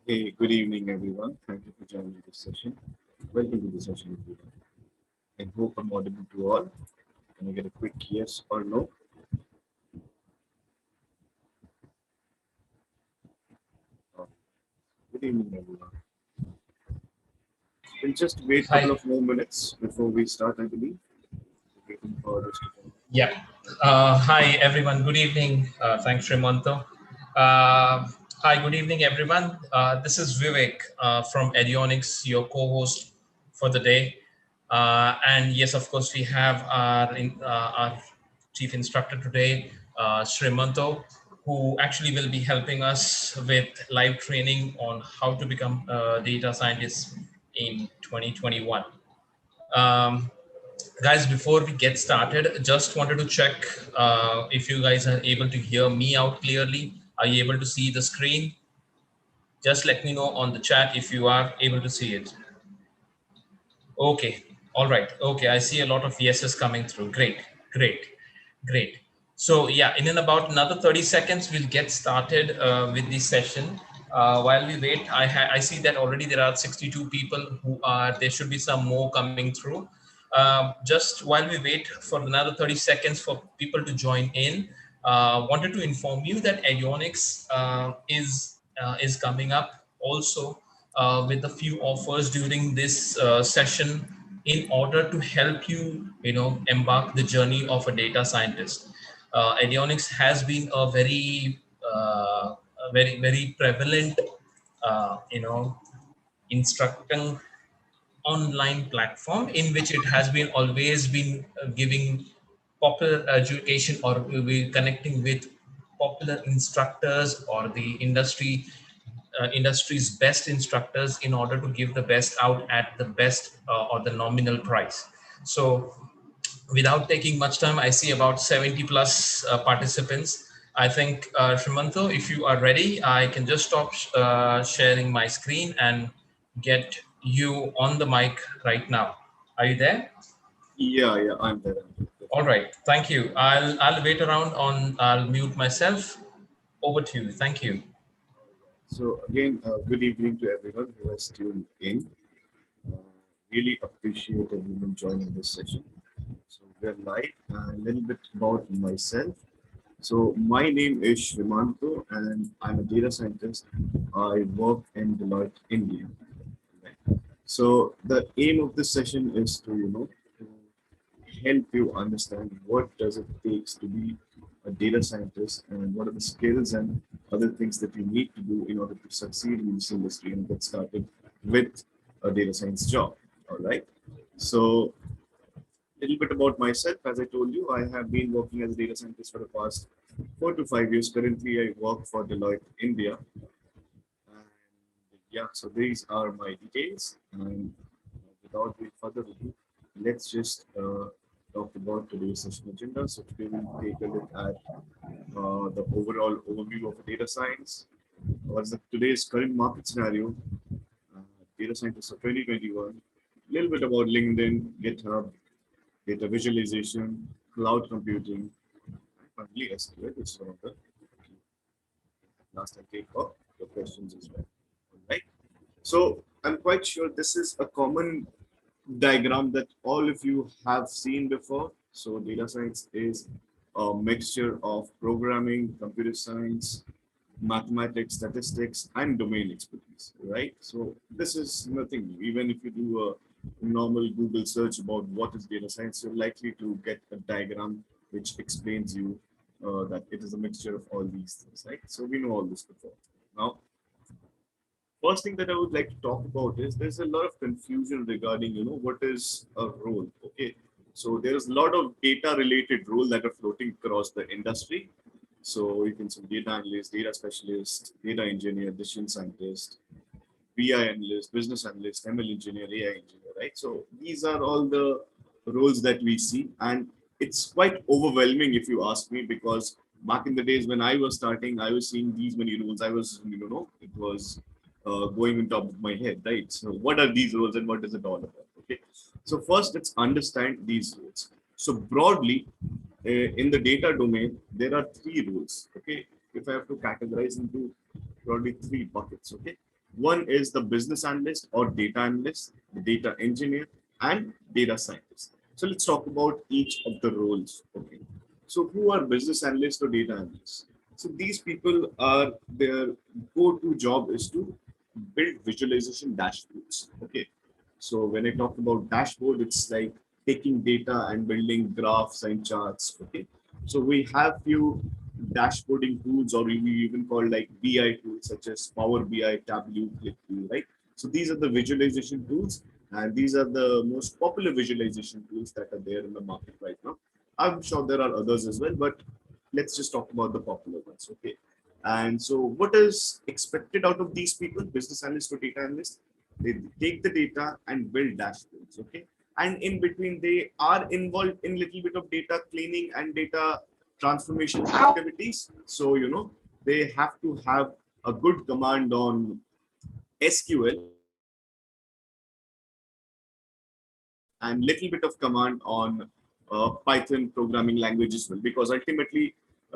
Hey, good evening, everyone. Thank you for joining this session. Welcome to the session, everyone. I hope I'm audible to all. Can I get a quick yes or no? Uh, Good evening, everyone. We'll just wait a couple Hi. of more minutes before we start, I believe. Waiting for others to come. Yeah. Hi, everyone. Good evening. Thanks, Sreemanta. Hi, good evening, everyone. This is Vivek from Eduonix, your co-host for the day. And yes, of course, we have our chief instructor today, Sreemanta, who actually will be helping us with live training on how to become a data scientist in 2021. Um, Guys, before we get started, just wanted to check if you guys are able to hear me out clearly. Are you able to see the screen? Just let me know on the chat if you are able to see it. Okay, all right. Okay, I see a lot of yeses coming through. Great, great, great. So yeah, in about another 30 seconds, we'll get started with this session. While we wait, I see that already there are 62 people who are, there should be some more coming through. Just while we wait for another 30 seconds for people to join in, wanted to inform you that Eduonix is coming up also with a few offers during this session in order to help you, embark the journey of a data scientist. Avionics has been a very prevalent, instructing online platform in which it has been always been giving popular education, or will be connecting with popular instructors or the industry's best instructors in order to give the best out at the best or the nominal price. So without taking much time, I see about 70 plus participants. I think, Shrimanto, if you are ready, I can just stop sharing my screen and get you on the mic right now. Are you there? Yeah, I'm there. All right. Thank you. I'll wait around on. I'll mute myself. Over to you. Thank you. So, again, good evening to everyone who has tuned in. Uh, really appreciate everyone joining this session. So, we're live. A little bit about myself. So my name is Sreemanta and I'm a data scientist. I work in Deloitte, India. So the aim of this session is to, to help you understand what does it takes to be a data scientist and what are the skills and other things that you need to do in order to succeed in this industry and get started with a data science job. All right. So little bit about myself. As I told you, I have been working as a data scientist for the past 4 to 5 years. Currently, I work for Deloitte India. And yeah, so these are my details. And without any further ado, let's just talk about today's session agenda. So today we'll take a look at the overall overview of data science. What's today's current market scenario? Uh, Data scientists of 2021. A little bit about LinkedIn, GitHub, data visualization, cloud computing, and finally SQL, which is one of the last I take for your questions as well. All right. So I'm quite sure this is a common diagram that all of you have seen before. So data science is a mixture of programming, computer science, mathematics, statistics, and domain expertise, right? So this is nothing new. Even if you do a normal Google search about what is data science, you're likely to get a diagram which explains you that it is a mixture of all these things, right? So we know all this before. Now, first thing that I would like to talk about is there's a lot of confusion regarding, what is a role. Okay. So there's a lot of data related role that are floating across the industry. So you can see data analyst, data specialist, data engineer, decision scientist, BI analyst, business analyst, ML engineer, AI engineer, right? So these are all the roles that we see. And it's quite overwhelming if you ask me, because back in the days when I was starting, I was seeing these many roles. I was, it was going on top of my head, right? So what are these roles and what is it all about? Okay. So first, let's understand these roles. So broadly, in the data domain, there are three roles. Okay. If I have to categorize into broadly three buckets. Okay. One is the business analyst or data analyst, the data engineer, and data scientist. So let's talk about each of the roles. Okay. So who are business analysts or data analysts? So these people are their go-to job is to build visualization dashboards. Okay. So when I talk about dashboard, it's like taking data and building graphs and charts. Okay. So we have few dashboarding tools, or we even call like BI tools such as Power BI, Tableau, ClickView, right? So these are the visualization tools, and these are the most popular visualization tools that are there in the market right now. I'm sure there are others as well, but let's just talk about the popular ones. Okay. And so what is expected out of these people, business analysts or data analysts? They take the data and build dashboards. Okay. And in between, they are involved in little bit of data cleaning and data transformation activities. So, they have to have a good command on SQL and little bit of command on Python programming language as well, because ultimately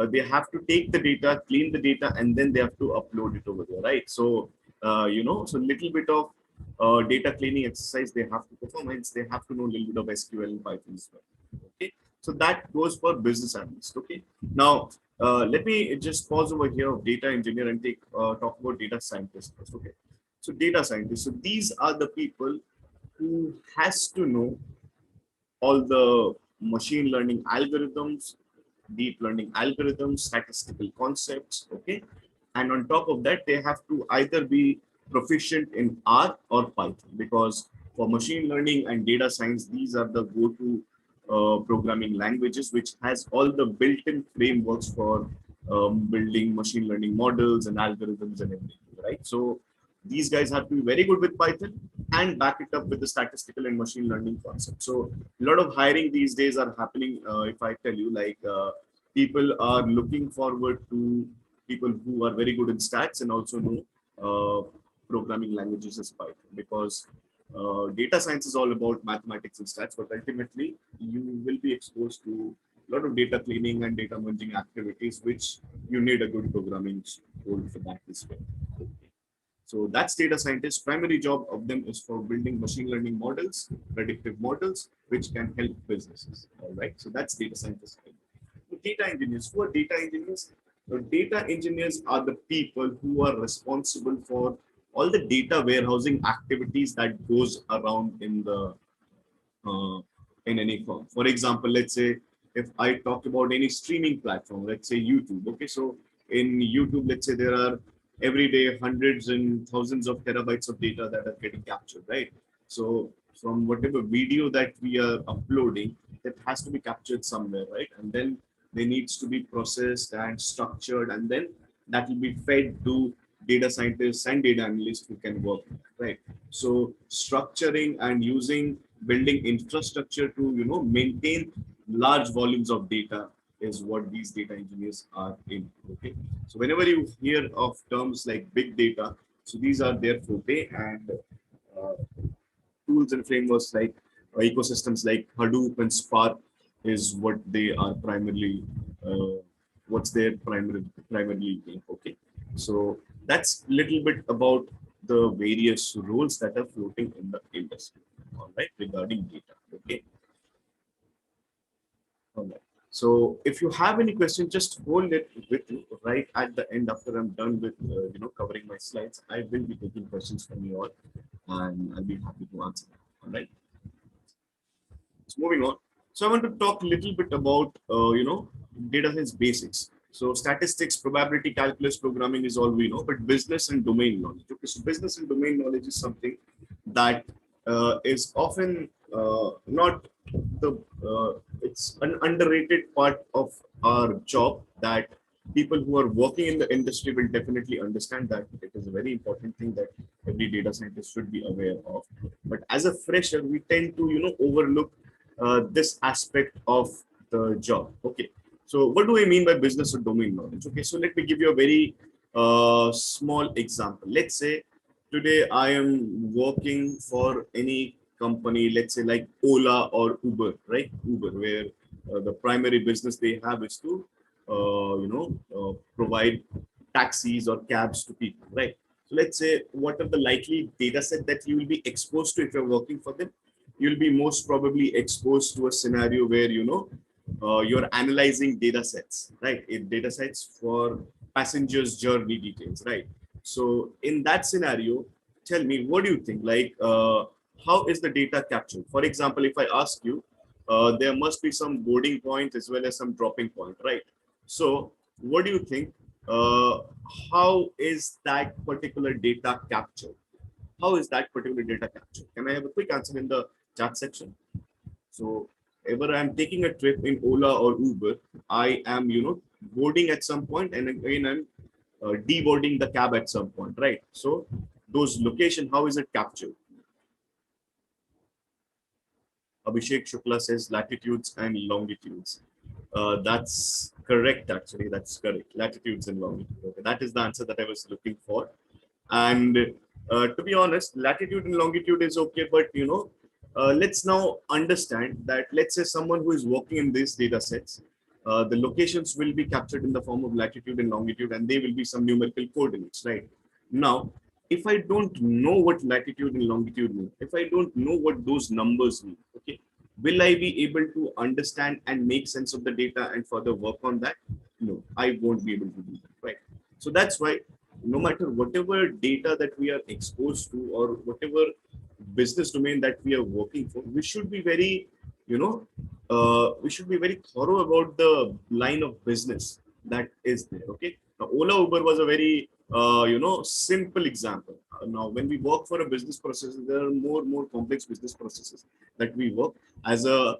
they have to take the data, clean the data, and then they have to upload it over there, right? So, so little bit of data cleaning exercise they have to perform, hence they have to know a little bit of SQL and Python as well. Okay, so that goes for business analyst. Okay, now let me just pause over here of data engineer and talk about data scientist first. Okay, so data scientists. So these are the people who has to know all the machine learning algorithms, deep learning algorithms, statistical concepts, okay? And on top of that, they have to either be proficient in R or Python, because for machine learning and data science, these are the go-to programming languages, which has all the built-in frameworks for building machine learning models and algorithms and everything, right? So these guys have to be very good with Python and back it up with the statistical and machine learning concept. So a lot of hiring these days are happening. If I tell you, like people are looking forward to people who are very good in stats and also know programming languages as Python, because data science is all about mathematics and stats, but ultimately you will be exposed to a lot of data cleaning and data merging activities, which you need a good programming skill for that as well. Okay. So that's data scientists. Primary job of them is for building machine learning models, predictive models, which can help businesses. All right. So that's data scientists. So data engineers. Who are data engineers? So data engineers are the people who are responsible for all the data warehousing activities that goes around uh, in any form. For example, let's say if I talk about any streaming platform, let's say YouTube. Okay, so in YouTube, let's say there are every day hundreds and thousands of terabytes of data that are getting captured, right? So from whatever video that we are uploading, that has to be captured somewhere, right? And then they needs to be processed and structured, and then that will be fed to data scientists and data analysts who can work on that, right? So structuring and using building infrastructure to maintain large volumes of data is what these data engineers are in. Okay, so whenever you hear of terms like big data, so these are their forte, and uh, tools and frameworks like ecosystems like Hadoop and Spark is what they are primarily what's their primarily doing. Okay, so that's little bit about the various roles that are floating in the industry. All right, regarding data. Okay, all right. So if you have any question, just hold it with you right at the end after I'm done with covering my slides. I will be taking questions from you all, and I'll be happy to answer them. All right. So moving on. So I want to talk a little bit about data science basics. So statistics, probability, calculus, programming is all we know, but business and domain knowledge. Okay, so business and domain knowledge is something that is often not the it's an underrated part of our job that people who are working in the industry will definitely understand that it is a very important thing that every data scientist should be aware of. But as a fresher, we tend to overlook this aspect of the job. Okay, so what do I mean by business or domain knowledge? Okay, so let me give you a very small example. Let's say today I am working for any company, let's say like Ola or Uber, right? Uber, where the primary business they have is to provide taxis or cabs to people, right? So let's say what are the likely data set that you will be exposed to if you're working for them. You'll be most probably exposed to a scenario where you're analyzing data sets, right? Data sets for passengers' journey details, right? So in that scenario, tell me, what do you think? Like, how is the data captured? For example, if I ask you, there must be some boarding point as well as some dropping point, right? So what do you think? Uh, how is that particular data captured? How is that particular data captured? Can I have a quick answer in the chat section? So, ever I'm taking a trip in Ola or Uber, I am, boarding at some point, and again I'm deboarding the cab at some point, right? So, those location, how is it captured? Abhishek Shukla says latitudes and longitudes. That's correct, actually. That's correct. Latitudes and longitude. Okay, that is the answer that I was looking for. And to be honest, latitude and longitude is okay, but let's now understand that let's say someone who is working in these data sets, the locations will be captured in the form of latitude and longitude, and they will be some numerical coordinates, right? Now, if I don't know what latitude and longitude mean, if I don't know what those numbers mean, okay, will I be able to understand and make sense of the data and further work on that? No, I won't be able to do that, right? So that's why no matter whatever data that we are exposed to or whatever business domain that we are working for, we should be very, we should be very thorough about the line of business that is there. Okay. Now, Ola Uber was a very, simple example. Now, when we work for a business process, there are more complex business processes that we work as a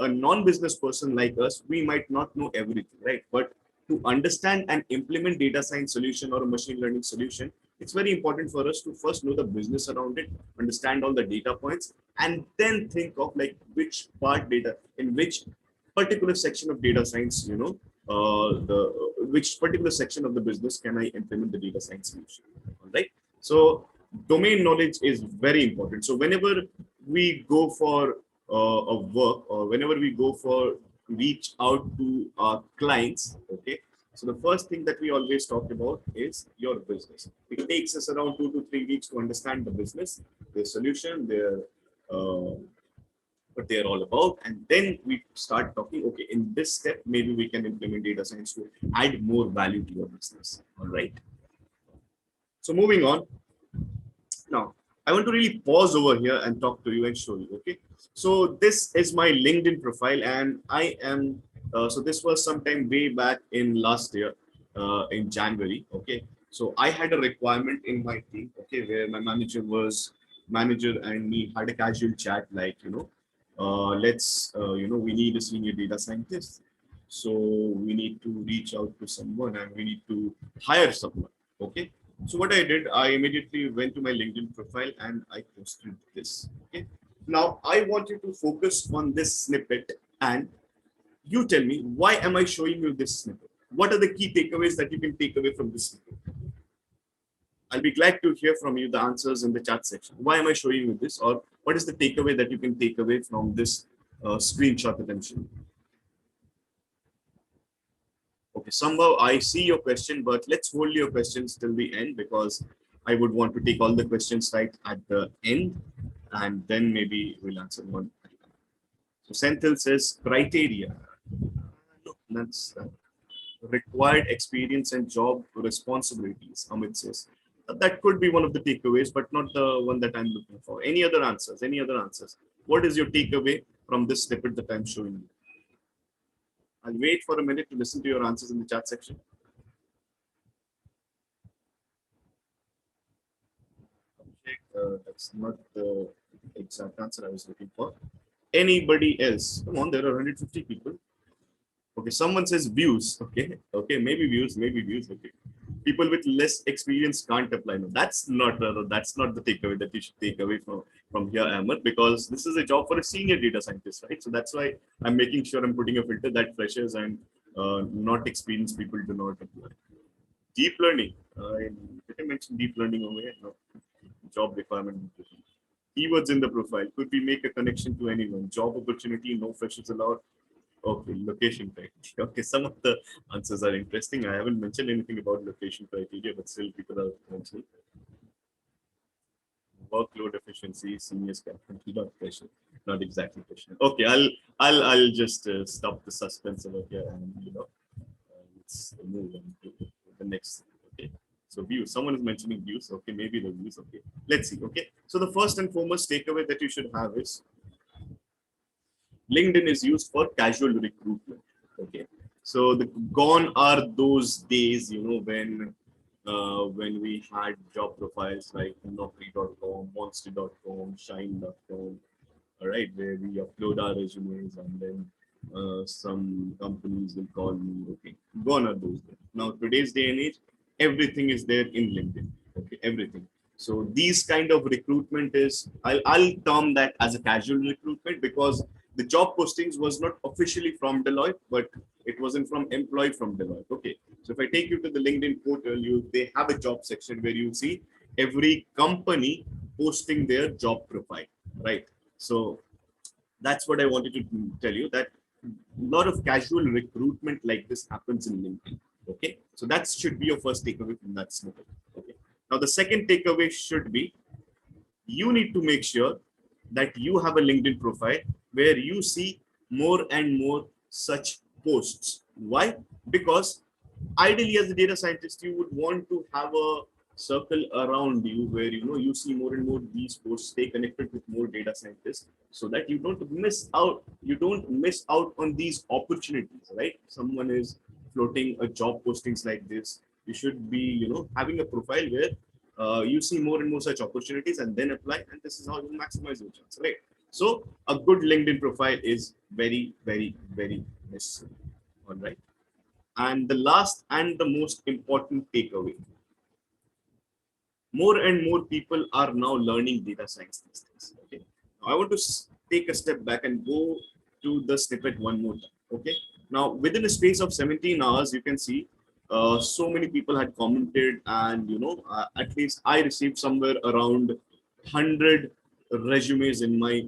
non-business person like us. We might not know everything, right? But to understand and implement data science solution or a machine learning solution, it's very important for us to first know the business around it, understand all the data points, and then think of like which part data in which particular section of data science, the which particular section of the business can I implement the data science solution. All right. So domain knowledge is very important. So whenever we go for a work or whenever we go for reach out to our clients, okay, so the first thing that we always talk about is your business. It takes us around 2 to 3 weeks to understand the business, their solution, their what they are all about, and then we start talking. Okay, in this step, maybe we can implement data science to add more value to your business. All right. So moving on. Now, I want to really pause over here and talk to you and show you. Okay. So this is my LinkedIn profile, and I am. So this was sometime way back in last year, in January. Okay. So I had a requirement in my team. Okay, where my manager and me had a casual chat, like let's we need a senior data scientist. So we need to reach out to someone and we need to hire someone. Okay. So what I did, I immediately went to my LinkedIn profile and I posted this. Okay. Now I want you to focus on this snippet and you tell me, why am I showing you this snippet? What are the key takeaways that you can take away from this snippet? I'll be glad to hear from you the answers in the chat section. Why am I showing you this? Or what is the takeaway that you can take away from this screenshot that I'm showing? Okay, somehow I see your question, but let's hold your questions till the end because I would want to take all the questions right at the end and then maybe we'll answer one. So Senthil says criteria. Look, that's required experience and job responsibilities, Amit says. That could be one of the takeaways, but not the one that I'm looking for. Any other answers? Any other answers? What is your takeaway from this snippet that I'm showing you? I'll wait for a minute to listen to your answers in the chat section. That's not the exact answer I was looking for. Anybody else? Come on, there are 150 people. Okay, someone says views. Okay, maybe views, maybe views. Okay, people with less experience can't apply. No, that's not the takeaway that you should take away from here, Ahmed, because this is a job for a senior data scientist, right? So that's why I'm making sure I'm putting a filter that freshers and not experienced people do not apply. Deep learning. Did I mention deep learning over here? No. Job requirement. Keywords in the profile. Could we make a connection to anyone? Job opportunity, no freshers allowed. Okay, location criteria. Okay, some of the answers are interesting. I haven't mentioned anything about location criteria, but still people are mentioning workload efficiency, seniors captain, not pressure, not exactly pressure. Okay, I'll just stop the suspense over here and let's move on to the next. Okay, so views. Someone is mentioning views. Okay, maybe the views. Okay, let's see. Okay, so the first and foremost takeaway that you should have is LinkedIn is used for casual recruitment. Okay, so the gone are those days, when we had job profiles like Naukri.com, Monster.com, Shine.com, all right, where we upload our resumes and then some companies will call me. Okay, gone are those days. Now today's day and age, everything is there in LinkedIn. Okay, everything. So these kind of recruitment is I'll term that as a casual recruitment because the job postings was not officially from Deloitte, but it wasn't from employee from Deloitte. Okay, so if I take you to the LinkedIn portal, they have a job section where you see every company posting their job profile, right? So that's what I wanted to tell you, that a lot of casual recruitment like this happens in LinkedIn. Okay, so that should be your first takeaway from that snippet. Okay, now the second takeaway should be you need to make sure that you have a LinkedIn profile where you see more and more such posts. Why? Because ideally, as a data scientist, you would want to have a circle around you where you see more and more these posts, stay connected with more data scientists, so that you don't miss out on these opportunities, right? Someone is floating a job postings like this. You should be having a profile where you see more and more such opportunities and then apply, and this is how you maximize your chance, right? So a good LinkedIn profile is very, very, very necessary. All right, and the last and the most important takeaway, more and more people are now learning data science these days. Okay, now I want to take a step back and go to the snippet one more time. Okay, now within a space of 17 hours, you can see so many people had commented, and at least I received somewhere around 100 resumes in my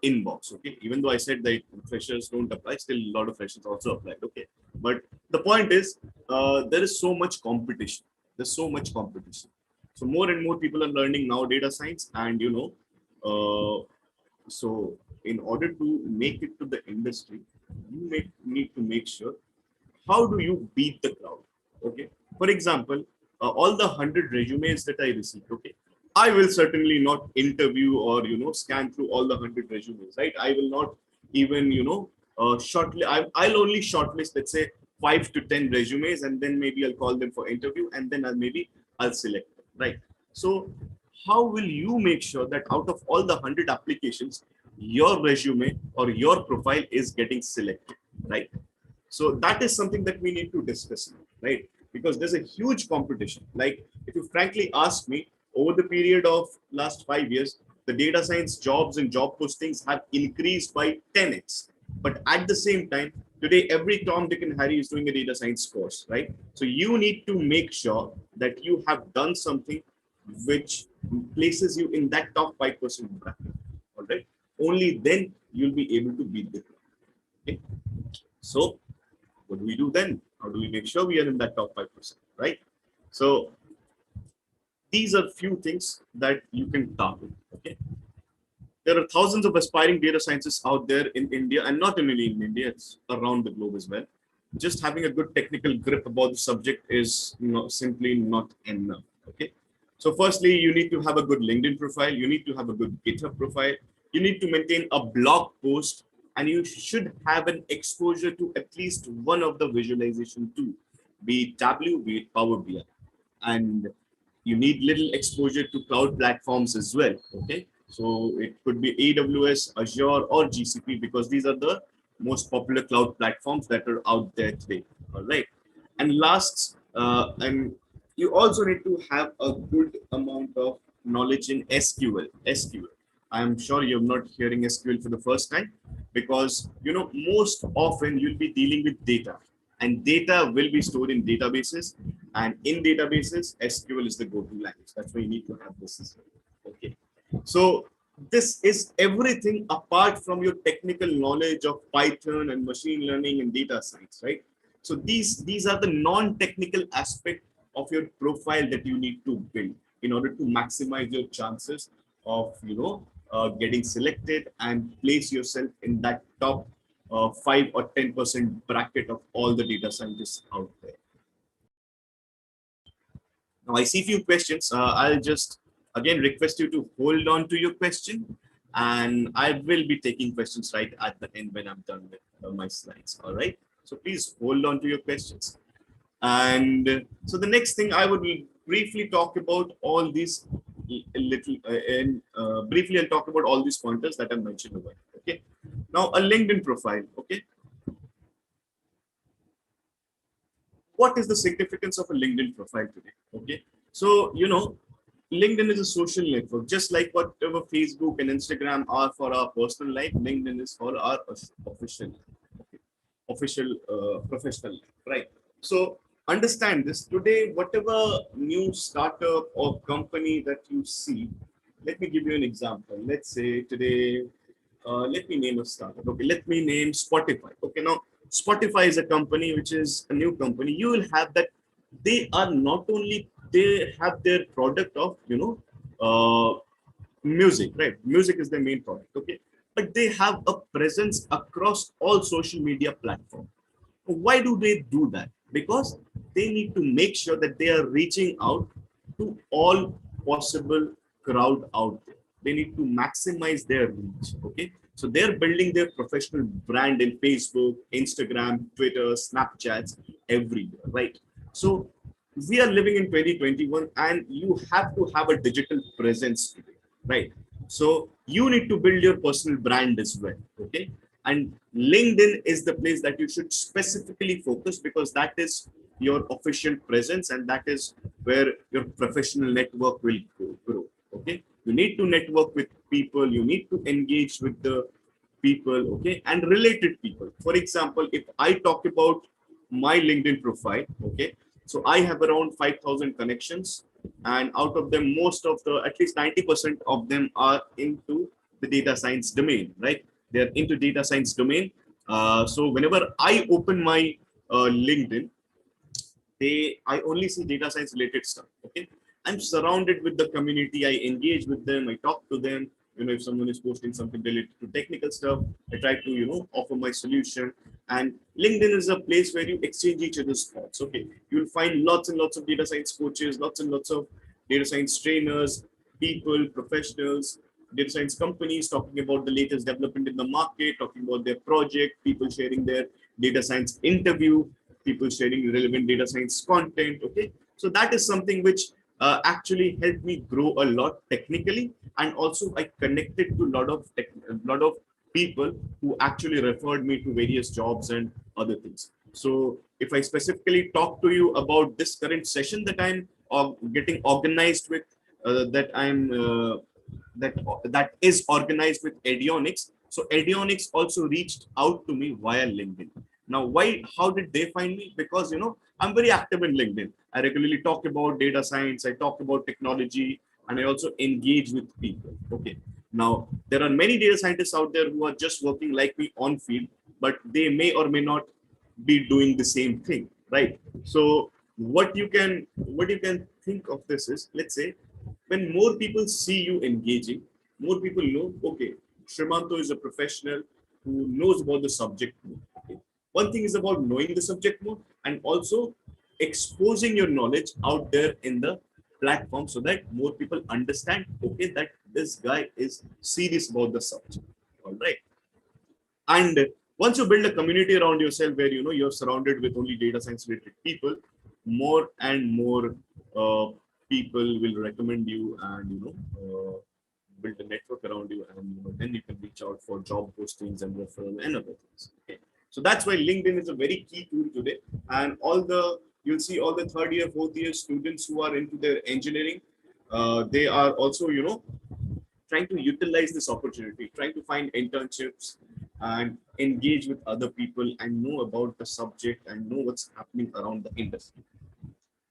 inbox. Okay, even though I said that freshers don't apply, still a lot of freshers also applied. Okay, but the point is, there is so much competition. There's so much competition, so more and more people are learning now data science, and so in order to make it to the industry, need to make sure how do you beat the crowd. Okay, for example, all the 100 resumes that I received. Okay, I will certainly not interview or scan through all the 100 resumes, right? I will not even I'll only shortlist, let's say, 5 to 10 resumes, and then maybe I'll call them for interview, and then I'll select them, right? So how will you make sure that out of all the 100 applications, your resume or your profile is getting selected, right? So that is something that we need to discuss now, right? Because there's a huge competition. Like, if you frankly ask me, over the period of last 5 years, the data science jobs and job postings have increased by 10x. But at the same time, today every Tom, Dick, and Harry is doing a data science course, right? So you need to make sure that you have done something which places you in that top 5% bracket. All right. Only then you'll be able to beat the crowd. Okay. So what do we do then? How do we make sure we are in that top 5%? Right. So these are few things that you can target. Okay. There are thousands of aspiring data scientists out there in India, and not only in India, it's around the globe as well. Just having a good technical grip about the subject is simply not enough. Okay. So firstly, you need to have a good LinkedIn profile. You need to have a good GitHub profile. You need to maintain a blog post, and you should have an exposure to at least one of the visualization tools, be it Tableau, be it Power BI, and you need little exposure to cloud platforms as well. Okay, so it could be AWS, Azure, or GCP, because these are the most popular cloud platforms that are out there today. All right, and last, and you also need to have a good amount of knowledge in SQL. SQL. I'm sure you're not hearing SQL for the first time, because most often you'll be dealing with data, and data will be stored in databases, and in databases SQL is the go-to language. That's why you need to have this as well. Okay, so This is everything apart from your technical knowledge of Python and machine learning and data science, right? So these are the non-technical aspect of your profile that you need to build in order to maximize your chances of getting selected and place yourself in that top 5 or 10% bracket of all the data scientists out there. Now I see few questions. I'll just again request you to hold on to your question, and I will be taking questions right at the end when I'm done with my slides. All right. So please hold on to your questions. And so the next thing I would briefly talk about all these little and briefly I'll talk about all these pointers that I mentioned over. Okay. Now a LinkedIn profile. Okay. What is the significance of a LinkedIn profile today? Okay, so LinkedIn is a social network, just like whatever Facebook and Instagram are for our personal life. LinkedIn is for our official, okay, official professional life, right? So understand this today. Whatever new startup or company that you see, let me give you an example. Let's say today, let me name a startup. Okay, let me name Spotify. Okay, now Spotify is a company which is a new company. You will have that they are not only they have their product of music, right? Music is their main product, okay, but they have a presence across all social media platforms. Why do they do that? Because they need to make sure that they are reaching out to all possible crowd out there. They need to maximize their reach. Okay. So they're building their professional brand in Facebook, Instagram, Twitter, Snapchats, everywhere, right? So we are living in 2021 and you have to have a digital presence today, right? So you need to build your personal brand as well. Okay. And LinkedIn is the place that you should specifically focus because that is your official presence and that is where your professional network will grow. Okay. You need to network with people, you need to engage with the people, okay, and related people. For example, if I talk about my LinkedIn profile, okay, so I have around 5,000 connections, and out of them, most of the at least 90% of them are into the data science domain, right? They're into data science domain. So whenever I open my LinkedIn, I only see data science related stuff. Okay, I'm surrounded with the community. I engage with them, I talk to them. If someone is posting something related to technical stuff, I try to offer my solution. And LinkedIn is a place where you exchange each other's thoughts. Okay, you'll find lots and lots of data science coaches, lots and lots of data science trainers, people, professionals, data science companies talking about the latest development in the market, talking about their project, people sharing their data science interview, people sharing relevant data science content. Okay, so that is something which actually helped me grow a lot technically, and also I connected to a lot of people who actually referred me to various jobs and other things. So if I specifically talk to you about this current session that I'm getting organized with, that I'm that is organized with Eduonix. So Eduonix also reached out to me via LinkedIn. Now, why? How did they find me? Because I'm very active in LinkedIn. I regularly talk about data science. I talk about technology, and I also engage with people. Okay. Now, there are many data scientists out there who are just working like me on field, but they may or may not be doing the same thing, right? So, what you can think of this is, let's say, when more people see you engaging, more people know, okay, Sreemanta is a professional who knows about the subject more. Okay? One thing is about knowing the subject more and also exposing your knowledge out there in the platform so that more people understand, okay, that this guy is serious about the subject. All right. And once you build a community around yourself where you're surrounded with only data science related people, more and more people will recommend you, and build a network around you, and then you can reach out for job postings and referral and other things. Okay, so that's why LinkedIn is a very key tool today. And you'll see all the third year, fourth year students who are into their engineering, they are also trying to utilize this opportunity, trying to find internships and engage with other people and know about the subject and know what's happening around the industry.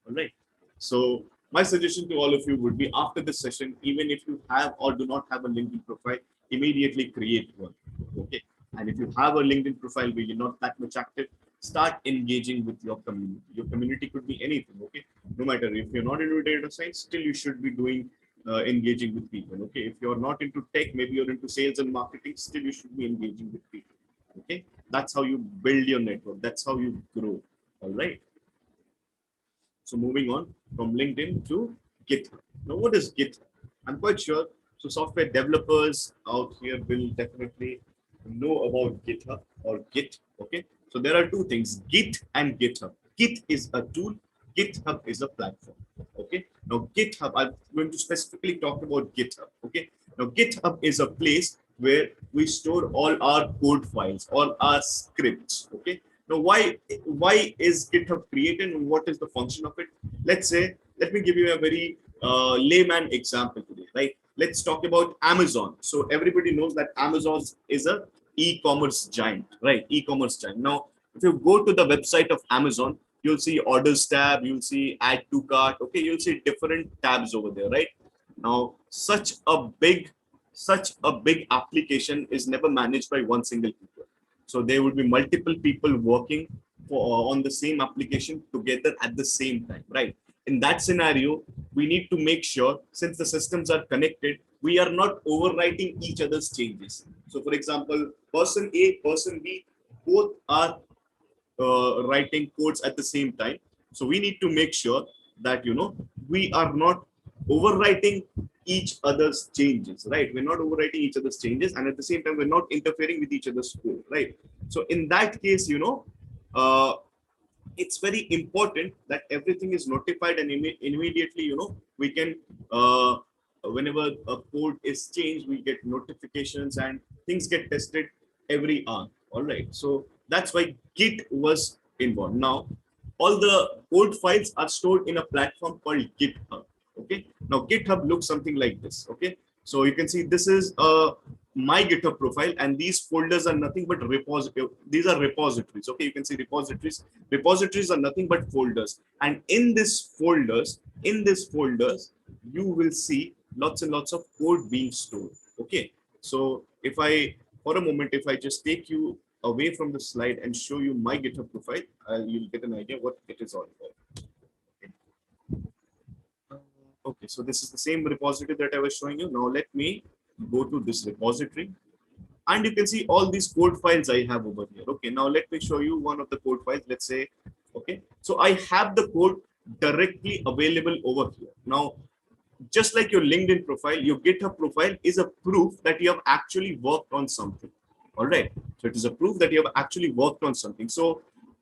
All right. So My suggestion to all of you would be after this session, even if you have or do not have a LinkedIn profile, immediately create one. Okay. And if you have a LinkedIn profile where you're not that much active, start engaging with your community. Your community could be anything. Okay. No matter if you're not into data science, still you should be doing engaging with people. Okay. If you're not into tech, maybe you're into sales and marketing, still you should be engaging with people. Okay. That's how you build your network. That's how you grow. All right. So moving on from LinkedIn to GitHub. Now, what is GitHub? I'm quite sure. So software developers out here will definitely know about GitHub or Git. Okay. So there are two things, Git and GitHub. Git is a tool. GitHub is a platform. Okay. Now GitHub, I'm going to specifically talk about GitHub. Okay. Now GitHub is a place where we store all our code files, all our scripts. Okay. Now, why is GitHub created and what is the function of it? Let's say, let me give you a very layman example today, right? Let's talk about Amazon. So everybody knows that Amazon is a e-commerce giant, right? E-commerce giant. Now, if you go to the website of Amazon, you'll see orders tab, you'll see add to cart. Okay, you'll see different tabs over there, right? Now, such a big application is never managed by one single people. So there would be multiple people working on the same application together at the same time, right? In that scenario, we need to make sure, since the systems are connected, we are not overwriting each other's changes. So for example, person A, person B, both are writing codes at the same time. So we need to make sure that, we are not overwriting each other's changes, right? We're not overwriting each other's changes, and at the same time, we're not interfering with each other's code, right? So in that case, uh, it's very important that everything is notified and immediately, we can, whenever a code is changed, we get notifications and things get tested every hour. All right. So that's why Git was involved. Now, all the code files are stored in a platform called GitHub. Okay. Now, GitHub looks something like this. Okay. So you can see this is my GitHub profile, and these folders are nothing but repository. These are repositories. Okay, you can see repositories. Repositories are nothing but folders, and in these folders, you will see lots and lots of code being stored. Okay, so if I, for a moment, if I just take you away from the slide and show you my GitHub profile, you'll get an idea what it is all about. Okay, so this is the same repository that I was showing you. Now let me go to this repository, and you can see all these code files I have over here. Okay, now let me show you one of the code files. Let's say, okay, so I have the code directly available over here. Now, just like your LinkedIn profile, your GitHub profile is a proof that you have actually worked on something. All right, so it is a proof that you have actually worked on something. So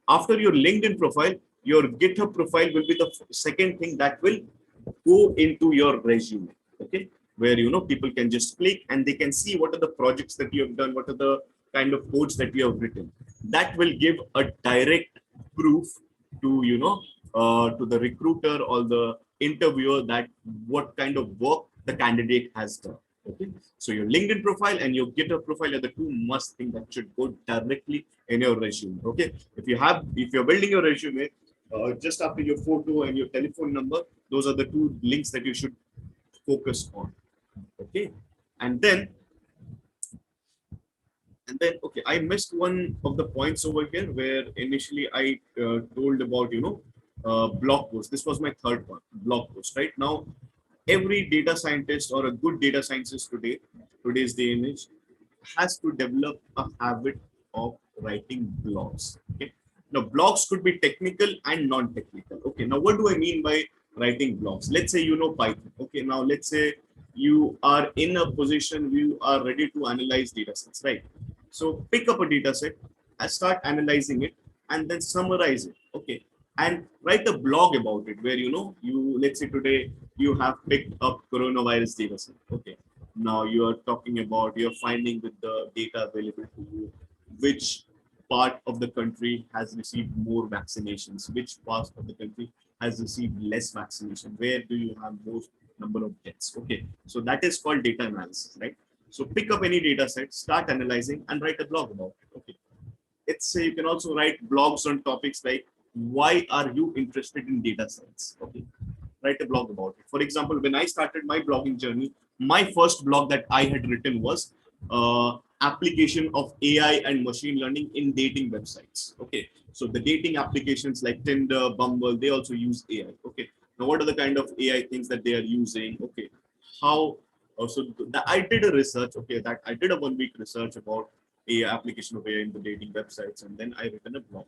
after your LinkedIn profile, your GitHub profile will be the second thing that will go into your resume. Okay, where people can just click and they can see what are the projects that you have done, what are the kind of codes that you have written. That will give a direct proof to to the recruiter or the interviewer that what kind of work the candidate has done. Okay, so your LinkedIn profile and your GitHub profile are the two must things that should go directly in your resume. Okay, if you're building your resume, just after your photo and your telephone number, those are the two links that you should focus on. Okay, and then okay, I missed one of the points over here where initially I told about blog post. This was my third one, blog post. Right now, every data scientist or a good data scientist today's day and age, has to develop a habit of writing blogs. Okay, now blogs could be technical and non-technical. Okay, now what do I mean by writing blogs? Let's say you know Python. Okay, now let's say you are in a position, you are ready to analyze data sets, right? So pick up a data set and start analyzing it and then summarize it. Okay, and write a blog about it where you, let's say today you have picked up coronavirus data set. Okay, now you are talking about, you're finding with the data available to you, which part of the country has received more vaccinations, which part of the country has received less vaccination, where do you have most number of deaths. Okay, so that is called data analysis, right? So pick up any data set, start analyzing and write a blog about it. Okay, it's you can also write blogs on topics like why are you interested in data science. Okay, write a blog about it. For example, when I started my blogging journey, my first blog that I had written was application of AI and machine learning in dating websites. Okay, so the dating applications like Tinder, Bumble, they also use AI. Okay, now what are the kind of AI things that they are using? Okay, how so I did a research. Okay, that I did a 1 week research about AI, application of AI in the dating websites, and then I written a blog.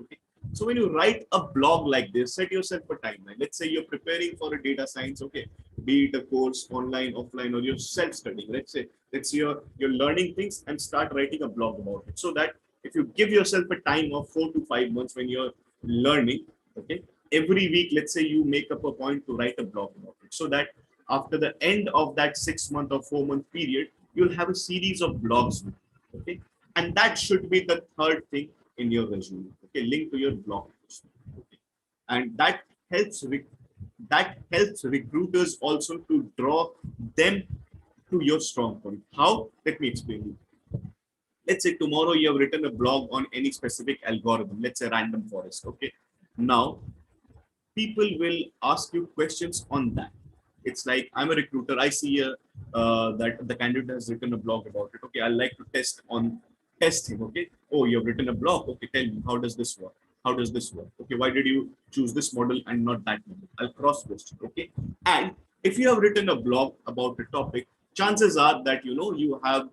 Okay, so when you write a blog like this, set yourself a timeline. Let's say you're preparing for a data science, okay, be it a course online, offline, or you're self-studying. Let's say you're learning things and start writing a blog about it. So that if you give yourself a time of 4 to 5 months when you're learning, okay, every week, let's say you make up a point to write a blog about it. So that after the end of that 6 month or 4 month period, you'll have a series of blogs. Okay, and that should be the third thing in your resume. Okay, link to your blog post. Okay. And that helps recruiters also to draw them to your strong point. How? Let me explain you. Let's say tomorrow you have written a blog on any specific algorithm, let's say random forest. Okay, now people will ask you questions on that. It's like, I'm a recruiter, I see that the candidate has written a blog about it. Okay, I like to test him. Okay, oh, you have written a blog. Okay, tell me, how does this work? How does this work? Okay, why did you choose this model and not that model? I'll cross question. Okay, and if you have written a blog about a topic, chances are that you have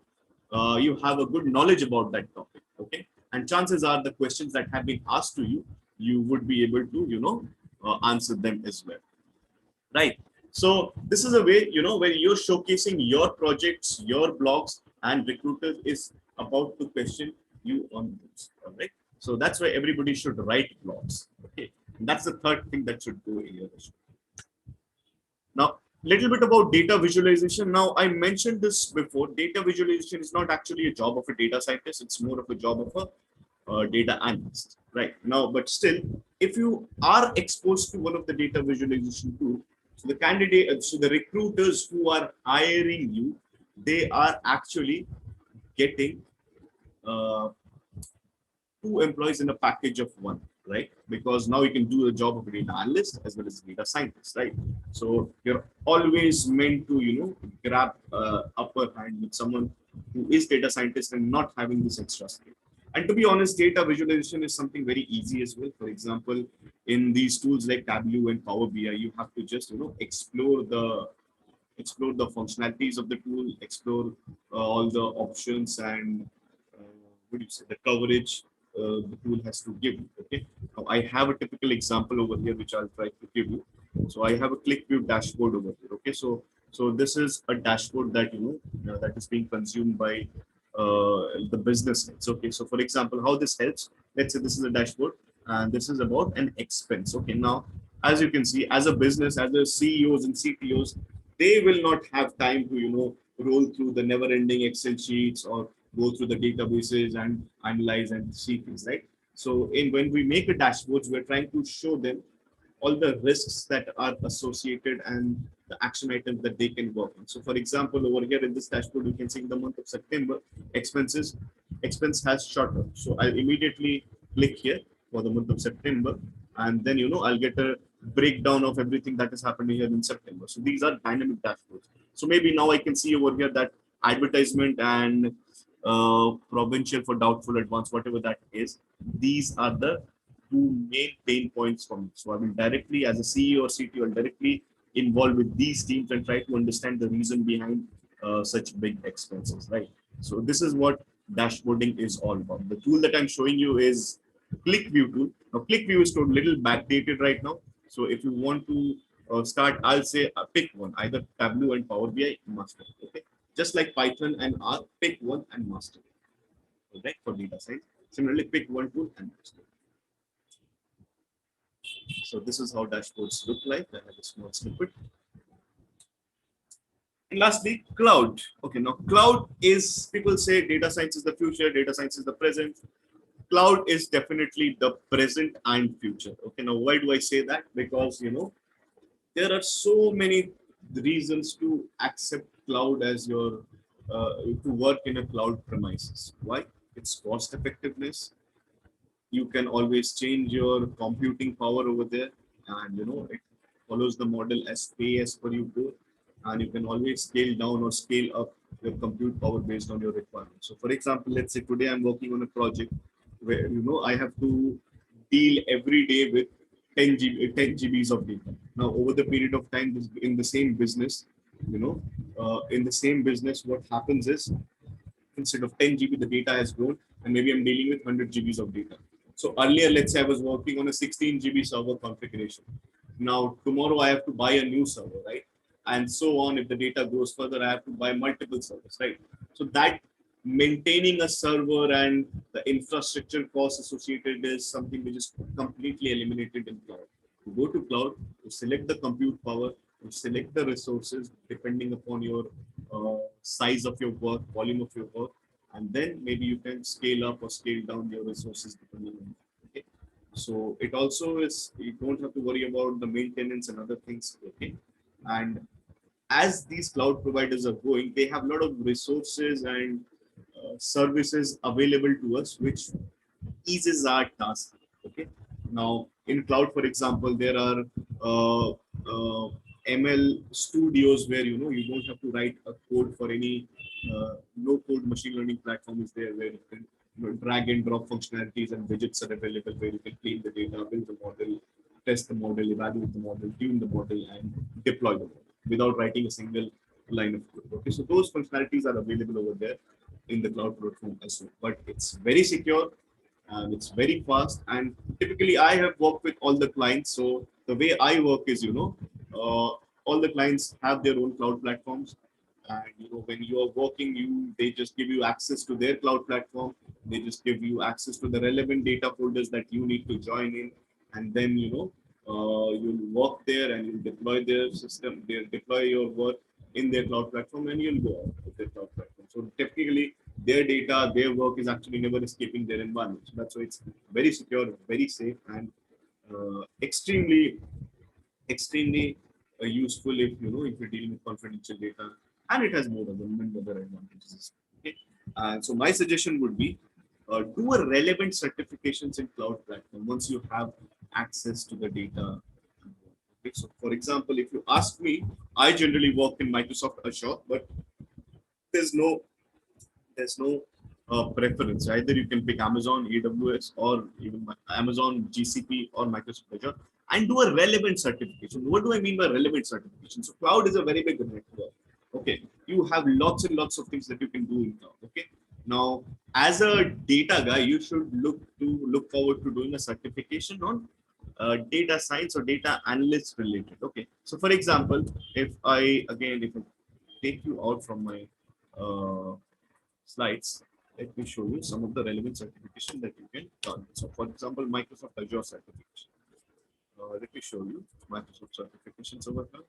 a good knowledge about that topic. Okay, and chances are the questions that have been asked to you, you would be able to answer them as well, right? So this is a way, where you're showcasing your projects, your blogs, and recruiter is about to question you on this. All right, so that's why everybody should write blogs. Okay, and that's the third thing that should go in your resume. Now, little bit about data visualization. Now, I mentioned this before. Data visualization is not actually a job of a data scientist. It's more of a job of a data analyst, right? Now, but still, if you are exposed to one of the data visualization tool, so the recruiters who are hiring you, they are actually getting uh, two employees in a package of one, right? Because now you can do the job of a data analyst as well as a data scientist, right? So you're always meant to, grab upper hand with someone who is data scientist and not having this extra skill. And to be honest, data visualization is something very easy as well. For example, in these tools like Tableau and Power BI, you have to just, explore the functionalities of the tool, explore all the options and what do you say, the coverage the tool has to give you. Okay. Now I have a typical example over here which I'll try to give you. So I have a click view dashboard over here. Okay. So this is a dashboard that that is being consumed by the business heads. Okay. So for example, how this helps, let's say this is a dashboard and this is about an expense. Okay. Now, as you can see, as a business, as a CEOs and CTOs, they will not have time to roll through the never-ending Excel sheets or go through the databases and analyze and see things, right? So in when we make a dashboards, we're trying to show them all the risks that are associated and the action items that they can work on. So for example, over here in this dashboard, you can see in the month of September, expense has shot up. So I'll immediately click here for the month of September, and then I'll get a breakdown of everything that is happening here in September. So these are dynamic dashboards. So maybe now I can see over here that advertisement and provincial for doubtful advance, whatever that is, these are the two main pain points for me. So I will directly, as a CEO or CTO, directly involved with these teams and try to understand the reason behind such big expenses, right? So this is what dashboarding is all about. The tool that I'm showing you is ClickView tool. Now ClickView is a little backdated right now. So if you want to start, I'll say pick one, either Tableau and Power BI master. Okay, just like Python and R, pick one and master. Right, for data science. Similarly, pick one tool and master. So this is how dashboards look like. I have a small snippet. And lastly, cloud. Okay, now cloud is, people say data science is the future, data science is the present. Cloud is definitely the present and future. Okay, now why do I say that? Because there are so many reasons to accept cloud as your to work in a cloud premises. Why? It's cost effectiveness. You can always change your computing power over there, and follows the model as pay as per you go, and you can always scale down or scale up your compute power based on your requirements. So for example, let's say today I'm working on a project where I have to deal every day with 10 GBs of data. Now over the period of time in the same business, in the same business, what happens is instead of 10 GB, the data has grown, and maybe I'm dealing with 100 GBs of data. So earlier, let's say I was working on a 16 GB server configuration. Now, tomorrow I have to buy a new server, right? And so on. If the data goes further, I have to buy multiple servers, right? So that maintaining a server and the infrastructure costs associated is something which is completely eliminated in cloud. You go to cloud, you select the compute power, you select the resources depending upon your size of your work, volume of your work, and then maybe you can scale up or scale down your resources depending on that. Okay. So it also is, you don't have to worry about the maintenance and other things. Okay. And as these cloud providers are going, they have a lot of resources and services available to us, which eases our task. Okay. Now, in cloud, for example, there are ML studios where you don't have to write a code for any no-code machine learning platform is there where you can drag and drop functionalities and widgets are available where you can clean the data, build the model, test the model, evaluate the model, tune the model, and deploy the model without writing a single line of code. Okay, so those functionalities are available over there in the cloud platform as well. But it's very secure and it's very fast. And typically, I have worked with all the clients. So the way I work is, all the clients have their own cloud platforms, and when you are working, they just give you access to their cloud platform. They just give you access to the relevant data folders that you need to join in, and then you'll work there and you'll deploy their system. They'll deploy your work in their cloud platform, and you'll go out with their cloud platform. So typically, their data, their work is actually never escaping their environment. So that's why it's very secure, very safe, and extremely useful if you're dealing with confidential data, and it has more other advantages. Okay, and so my suggestion would be do a relevant certifications in cloud platform once you have access to the data. Okay, so for example, if you ask me, I generally work in Microsoft Azure, but there's no there's no preference. Either you can pick Amazon, AWS, or even Amazon, GCP, or Microsoft Azure, and do a relevant certification. What do I mean by relevant certification? So cloud is a very big network. Okay, you have lots and lots of things that you can do in cloud. Okay, now as a data guy, you should look forward to doing a certification on data science or data analyst related. Okay, so for example, if I take you out from my slides, let me show you some of the relevant certification that you can target. So, for example, Microsoft Azure certification. Let me show you Microsoft certifications over here.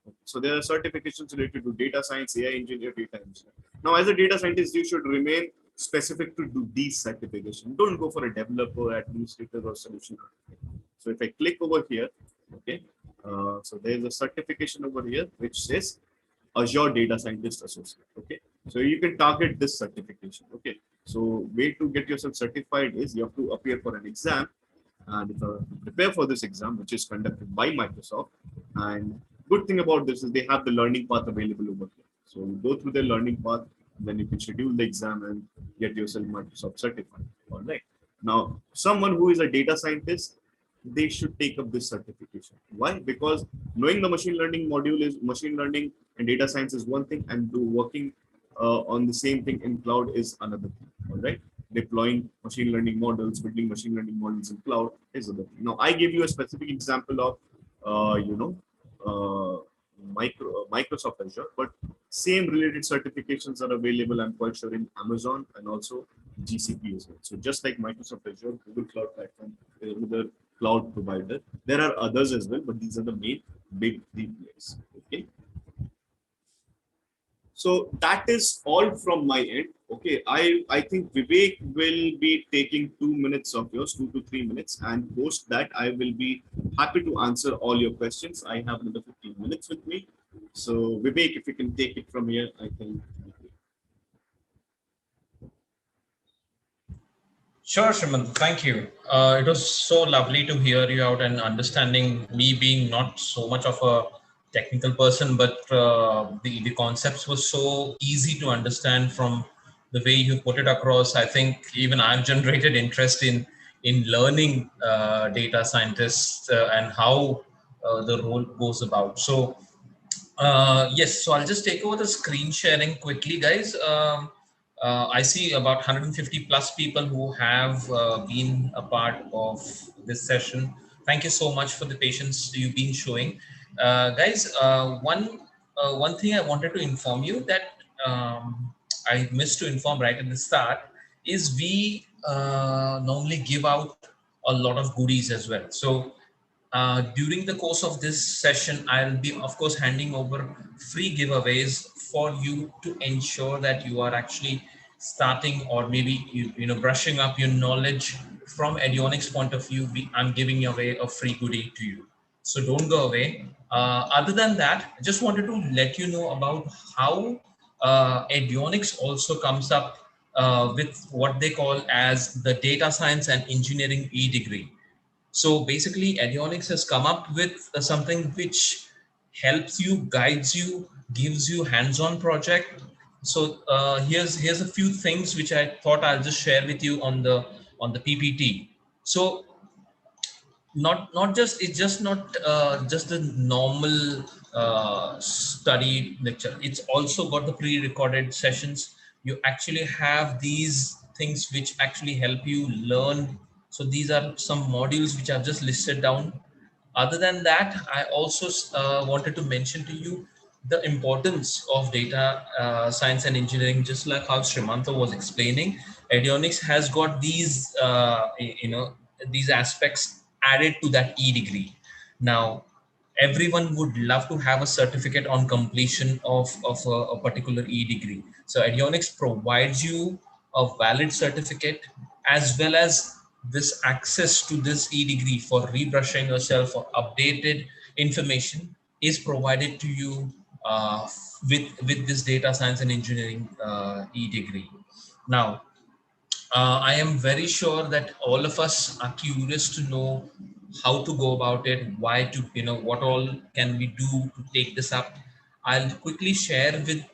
Okay. So, there are certifications related to data science, AI engineer, data engineer. Now, as a data scientist, you should remain specific to do these certifications. Don't go for a developer, administrator, or solution architect. So, if I click over here, okay, so there's a certification over here which says Azure Data Scientist Associate. Okay, so you can target this certification. Okay, so way to get yourself certified is you have to appear for an exam, and if prepare for this exam, which is conducted by Microsoft. And good thing about this is they have the learning path available over here. So you go through the learning path, then you can schedule the exam and get yourself Microsoft certified. All right. Now, someone who is a data scientist, they should take up this certification. Why? Because knowing the machine learning and data science is one thing, and working on the same thing in cloud is another thing. All right. Deploying machine learning models, building machine learning models in cloud is another thing. Now, I give you a specific example of, Microsoft Azure, but same related certifications are available, I'm quite sure, in Amazon and also GCP as well. So just like Microsoft Azure, Google Cloud Platform is another cloud provider. There are others as well, but these are the main big three players. Okay. So that is all from my end. Okay, I think Vivek will be taking 2 minutes of yours, 2 to 3 minutes, and post that I will be happy to answer all your questions. I have another 15 minutes with me. So Vivek, if you can take it from here, I think. Sure, Sreemanta, thank you. It was so lovely to hear you out and understanding me being not so much of a technical person, but the concepts were so easy to understand from the way you put it across. I think even I've generated interest in learning data scientists and how the role goes about. So yes, so I'll just take over the screen sharing quickly, guys. I see about 150 plus people who have been a part of this session. Thank you so much for the patience you've been showing. Guys, one thing I wanted to inform you that I missed to inform right at the start is we normally give out a lot of goodies as well. So during the course of this session, I'll be, of course, handing over free giveaways for you to ensure that you are actually starting or maybe brushing up your knowledge from Eduonix point of view. I'm giving away a free goodie to you, so don't go away. Other than that, I just wanted to let you know about how Eduonix also comes up with what they call as the data science and engineering e-degree. So basically, Eduonix has come up with something which helps you, guides you, gives you hands-on project. So here's a few things which I thought I'll just share with you on the PPT. So not just it's just not just the normal study lecture. It's also got the pre-recorded sessions. You actually have these things which actually help you learn. So these are some modules which I've just listed down. Other than that, I also wanted to mention to you the importance of data science and engineering, just like how Sreemanta was explaining. Eduonix has got these, these aspects added to that e-degree. Now, everyone would love to have a certificate on completion of a particular e-degree. So Eduonix provides you a valid certificate as well as this access to this e-degree for rebrushing yourself or updated information is provided to you with this data science and engineering e-degree. Now, I am very sure that all of us are curious to know how to go about it, why to, what all can we do to take this up. I'll quickly share with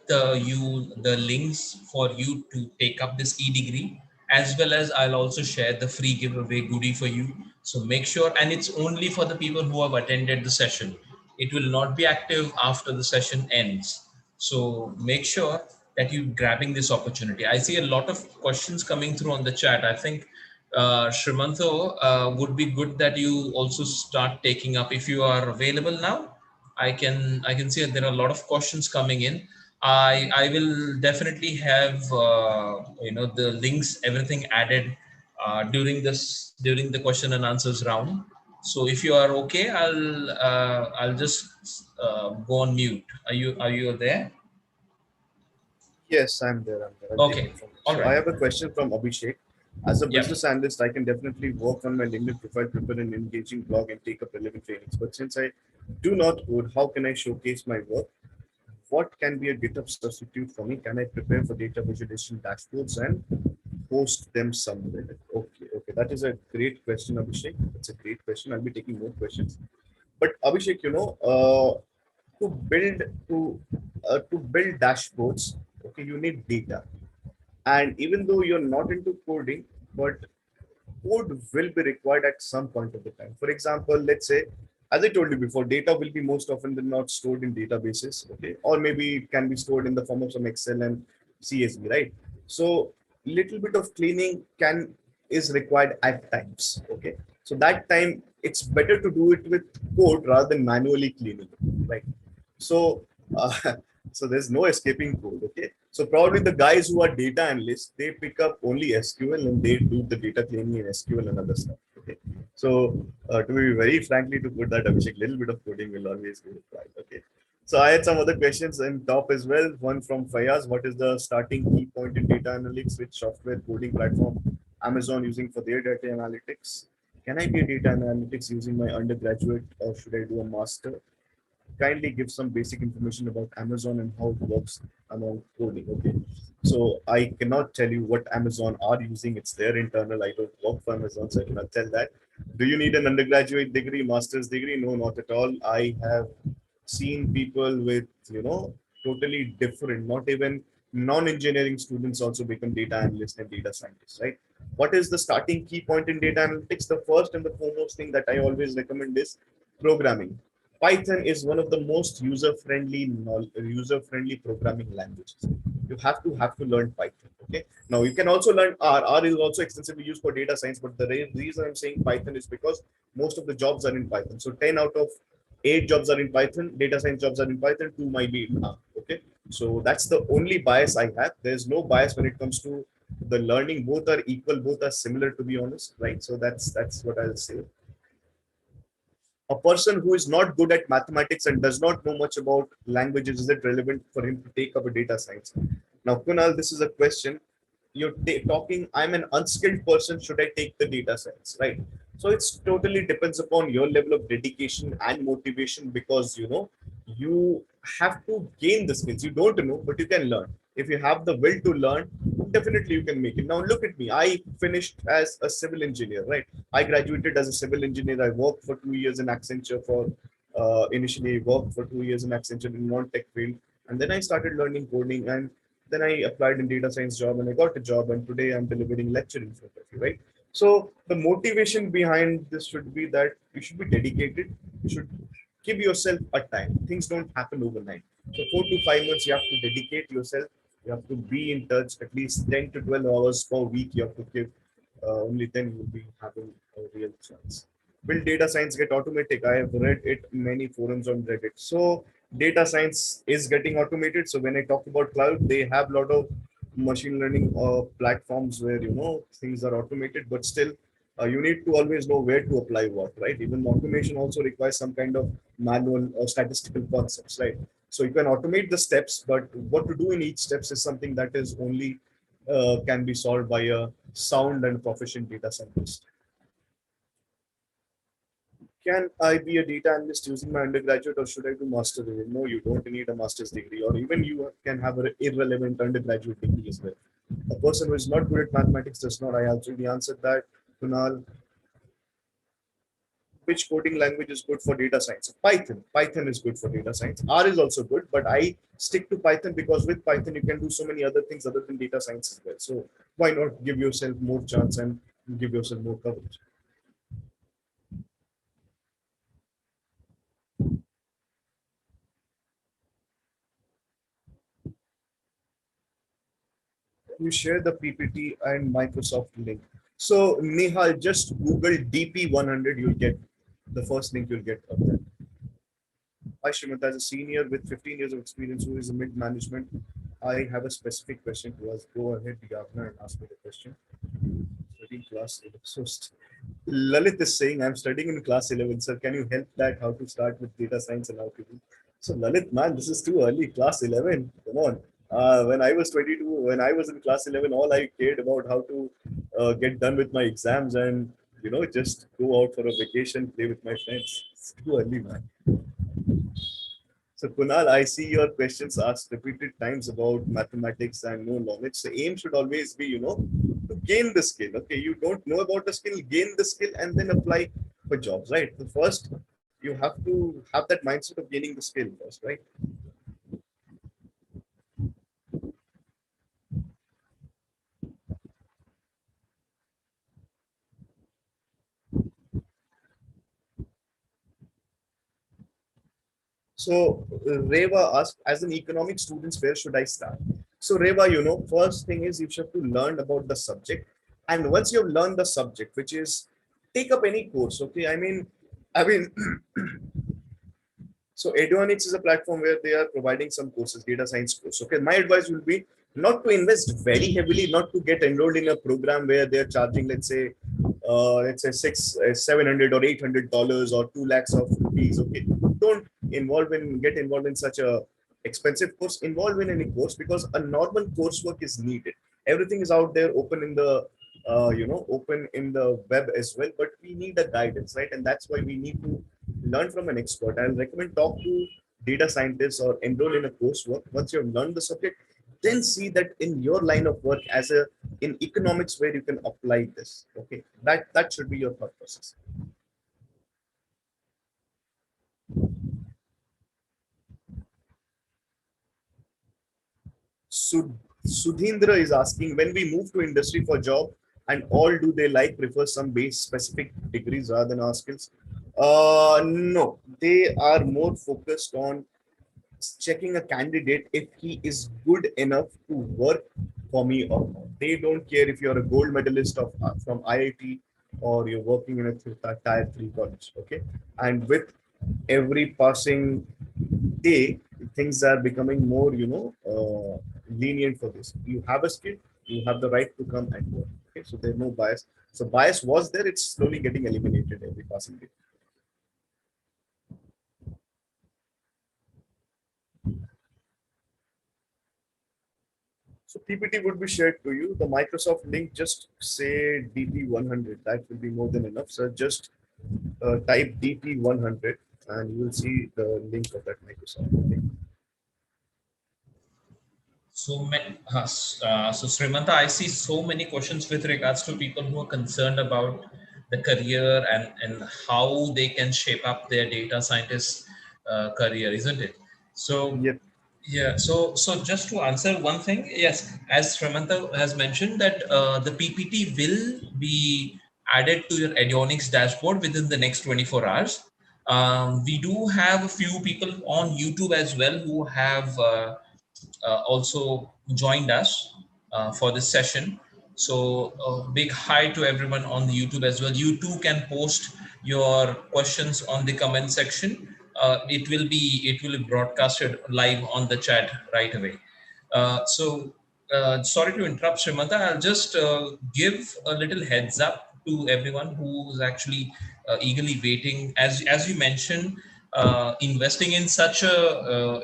you the links for you to take up this e-degree, as well as I'll also share the free giveaway goodie for you. So make sure, and it's only for the people who have attended the session. It will not be active after the session ends. So make sure that you're grabbing this opportunity. I see a lot of questions coming through on the chat. I think Sreemanto, would be good that you also start taking up if you are available now. I can see that there are a lot of questions coming in. I will definitely have the links, everything added during the question and answers round. So if you are okay, I'll just go on mute. Are you there? Yes, I'm there. I'm there. I'll take Okay. it from there. All So I right. have a question from Abhishek. As a Yep. business analyst, I can definitely work on my LinkedIn profile, prepare an engaging blog, and take up relevant trainings. But since I do not code, how can I showcase my work? What can be a GitHub substitute for me? Can I prepare for data visualization dashboards and post them somewhere? Okay, okay. That is a great question, Abhishek. That's a great question. I'll be taking more questions. But Abhishek, to build to build dashboards, okay, you need data. And even though you're not into coding, but code will be required at some point of the time. For example, let's say, as I told you before, data will be most often than not stored in databases, okay, or maybe it can be stored in the form of some Excel and CSV, right? So little bit of cleaning can is required at times, okay. So that time it's better to do it with code rather than manually cleaning, right? So, uh, so there's no escaping code. Okay. So probably the guys who are data analysts, they pick up only SQL and they do the data cleaning in SQL and other stuff. Okay. So to be very frankly, to put that Abhishek, little bit of coding will always be required. Okay. So I had some other questions in top as well. One from Fayaz: what is the starting key point in data analytics? Which software coding platform Amazon using for their data analytics? Can I be a data analytics using my undergraduate or should I do a master? kindly give some basic information about Amazon and how it works among coding. Okay. So I cannot tell you what Amazon are using. It's their internal. I don't work for Amazon, so I cannot tell that. Do you need an undergraduate degree, master's degree? No, not at all. I have seen people with, totally different, not even non-engineering students also become data analysts and data scientists, right? What is the starting key point in data analytics? The first and the foremost thing that I always recommend is programming. Python is one of the most user-friendly programming languages. You have to learn Python. Okay. Now you can also learn R. R is also extensively used for data science, but the reason I'm saying Python is because most of the jobs are in Python. So 10 out of 8 jobs are in Python. Data science jobs are in Python. 2 might be in R. Okay. So that's the only bias I have. There's no bias when it comes to the learning. Both are equal. Both are similar, to be honest. Right. So that's what I'll say. A person who is not good at mathematics and does not know much about languages, is it relevant for him to take up a data science? Now, Kunal, this is a question. You're talking, I'm an unskilled person, should I take the data science, right? So it's totally depends upon your level of dedication and motivation, because you have to gain the skills. You don't know, but you can learn. If you have the will to learn, definitely you can make it. Now look at me. I finished as a civil engineer, right? I graduated as a civil engineer. I worked for 2 years in Accenture for initially worked for 2 years in Accenture in non-tech field, and then I started learning coding, and then I applied in data science job, and I got a job, and today I'm delivering lecturing photography, right? So the motivation behind this should be that you should be dedicated. You should give yourself a time. Things don't happen overnight. So 4 to 5 months you have to dedicate yourself. You have to be in touch at least 10 to 12 hours per week. You have to give. Only then you'll be having a real chance. Will data science get automatic? I have read it in many forums on Reddit. So data science is getting automated. So when I talk about cloud, they have a lot of machine learning platforms where things are automated, but still you need to always know where to apply what, right? Even automation also requires some kind of manual or statistical concepts, right? So you can automate the steps, but what to do in each steps is something that is only can be solved by a sound and proficient data scientist. Can I be a data analyst using my undergraduate, or should I do master degree? No, you don't need a master's degree, or even you can have an irrelevant undergraduate degree as well. A person who is not good at mathematics does not. I already answered that. Kunal, which coding language is good for data science? Python. Python is good for data science. R is also good, but I stick to Python because with Python you can do so many other things other than data science as well. So why not give yourself more chance and give yourself more coverage? You share the PPT and Microsoft link. So Nehal, just Google DP100, you'll get the first link you'll get of that. Hi Sreemanta, as a senior with 15 years of experience who is in mid management, I have a specific question to us. Go ahead, Yavna, and ask me the question. Studying class 11. So Lalit is saying, I'm studying in class 11. Sir, can you help that? How to start with data science and how to do? So Lalit, man, this is too early. Class 11. Come on. When I was 22, when I was in class 11, all I cared about how to get done with my exams and just go out for a vacation, play with my friends. It's too early, man. So Kunal, I see your questions asked repeated times about mathematics and no knowledge. The aim should always be, to gain the skill. Okay, you don't know about the skill, gain the skill, and then apply for jobs, right? The first, you have to have that mindset of gaining the skill first, right? So Reva asked, as an economic student, where should I start? So Reva, first thing is you should have to learn about the subject, and once you've learned the subject, which is take up any course. Okay, I mean, so Eduonix is a platform where they are providing some courses, data science course. Okay, my advice will be not to invest very heavily, not to get enrolled in a program where they're charging, let's say 700 or $800 or 2 lakhs of rupees. Okay, don't get involved in such a expensive course. Involve in any course because a normal coursework is needed. Everything is out there, open in the web as well. But we need a guidance, right? And that's why we need to learn from an expert. I'll recommend talk to data scientist or enroll in a coursework. Once you have learned the subject, then see that in your line of work as a in economics where you can apply this. Okay, that should be your thought process. Sudhindra is asking, when we move to industry for job, and all do they like prefer some base specific degrees rather than our skills? No, they are more focused on checking a candidate if he is good enough to work for me or not. They don't care if you're a gold medalist of from IIT or you're working in a tier three college. Okay, and with every passing day, things are becoming more, lenient for this. You have a skill, you have the right to come and work. Okay, so there's no bias. So bias was there; it's slowly getting eliminated every passing day. So PPT would be shared to you. The Microsoft link, just say DP100. That will be more than enough. So just type DP100 and you will see the link of that Microsoft link. So Sreemanta, I see so many questions with regards to people who are concerned about the career and how they can shape up their data scientist career, isn't it? So Yep. yeah, so just to answer one thing, yes, as Sreemanta has mentioned that the PPT will be added to your Eduonix dashboard within the next 24 hours. We do have a few people on YouTube as well who have also joined us for this session. So big hi to everyone on the YouTube as well. You too can post your questions on the comment section. It will be broadcasted live on the chat right away. Sorry to interrupt, Srimanta. I'll just give a little heads up to everyone who's actually eagerly waiting. As you mentioned, investing in such a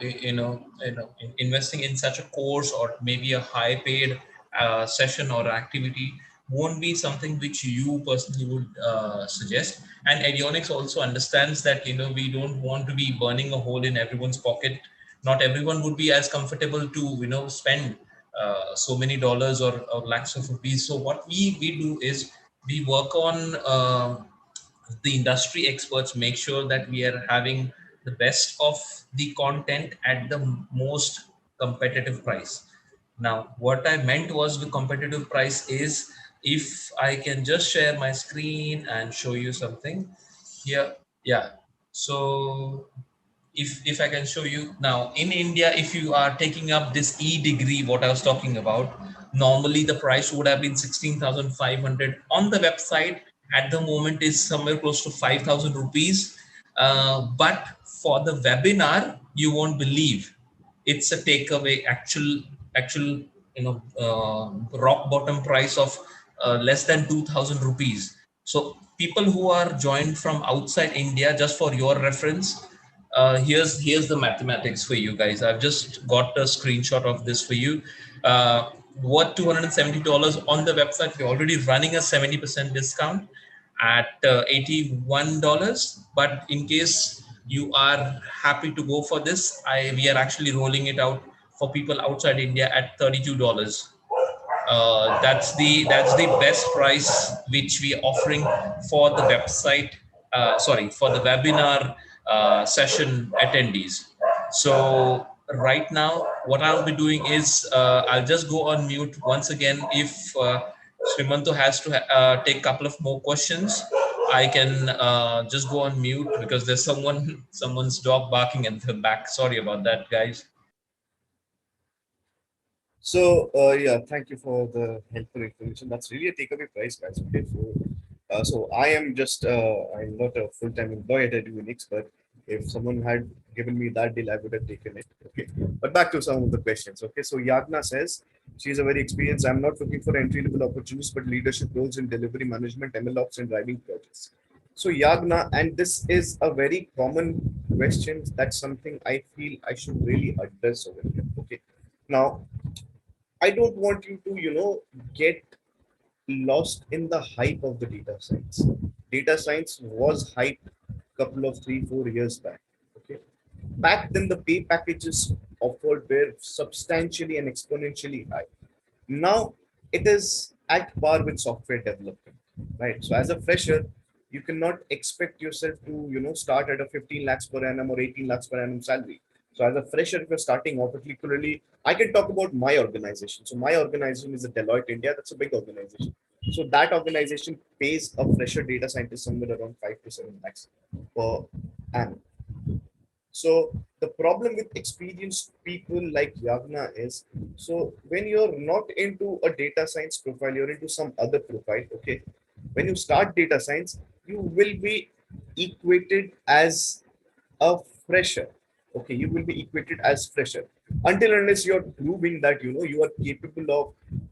investing in such a course or maybe a high paid session or activity won't be something which you personally would suggest. And Eduonix also understands that we don't want to be burning a hole in everyone's pocket. Not everyone would be as comfortable to spend so many dollars or lakhs of rupees. So what we do is we work on the industry experts, make sure that we are having the best of the content at the most competitive price. Now, what I meant was the competitive price is, if I can just share my screen and show you something here. Yeah. So if I can show you now in India, if you are taking up this degree, what I was talking about, normally the price would have been 16,500 on the website. At the moment is somewhere close to 5,000 rupees. But for the webinar, you won't believe, it's a takeaway actual rock bottom price of less than 2,000 rupees. So people who are joined from outside India, just for your reference, here's the mathematics for you guys. I've just got a screenshot of this for you. Worth $270 on the website. We're already running a 70% discount at $81. But in case you are happy to go for this, we are actually rolling it out for people outside India at $32. That's the best price which we are offering for the website. Sorry, for the webinar session attendees. So right now, what I'll be doing is I'll just go on mute once again. If Srimanto has to take a couple of more questions, I can just go on mute because there's someone's dog barking at the back. Sorry about that, guys. So yeah, thank you for the helpful information. That's really a takeaway price, guys. Okay, so I am just I'm not a full-time employee at Eduonix, but if someone had given me that deal, I would have taken it. Okay, but back to some of the questions. Okay, so Yagna says she's a very experienced. I'm not looking for entry-level opportunities, but leadership roles in delivery management, MLOps, and driving projects. So Yagna, and this is a very common question. That's something I feel I should really address over here. Okay, now I don't want you to, get lost in the hype of the data science. Data science was hyped couple of 3, 4 years back. Okay. back then the pay packages offered were substantially and exponentially high. Now it is at par with software development, right? So as a fresher, you cannot expect yourself to, start at a 15 lakhs per annum or 18 lakhs per annum salary. So as a fresher, if you're starting off, particularly, I can talk about my organization. So my organization is a Deloitte India. That's a big organization. So that organization pays a fresher data scientist somewhere around 5 to 7 lakhs per annum. So the problem with experienced people like Yagna is, so when you're not into a data science profile, you're into some other profile. Okay, when you start data science, you will be equated as a fresher. Okay, you will be equated as fresher until unless you're proving that you are capable of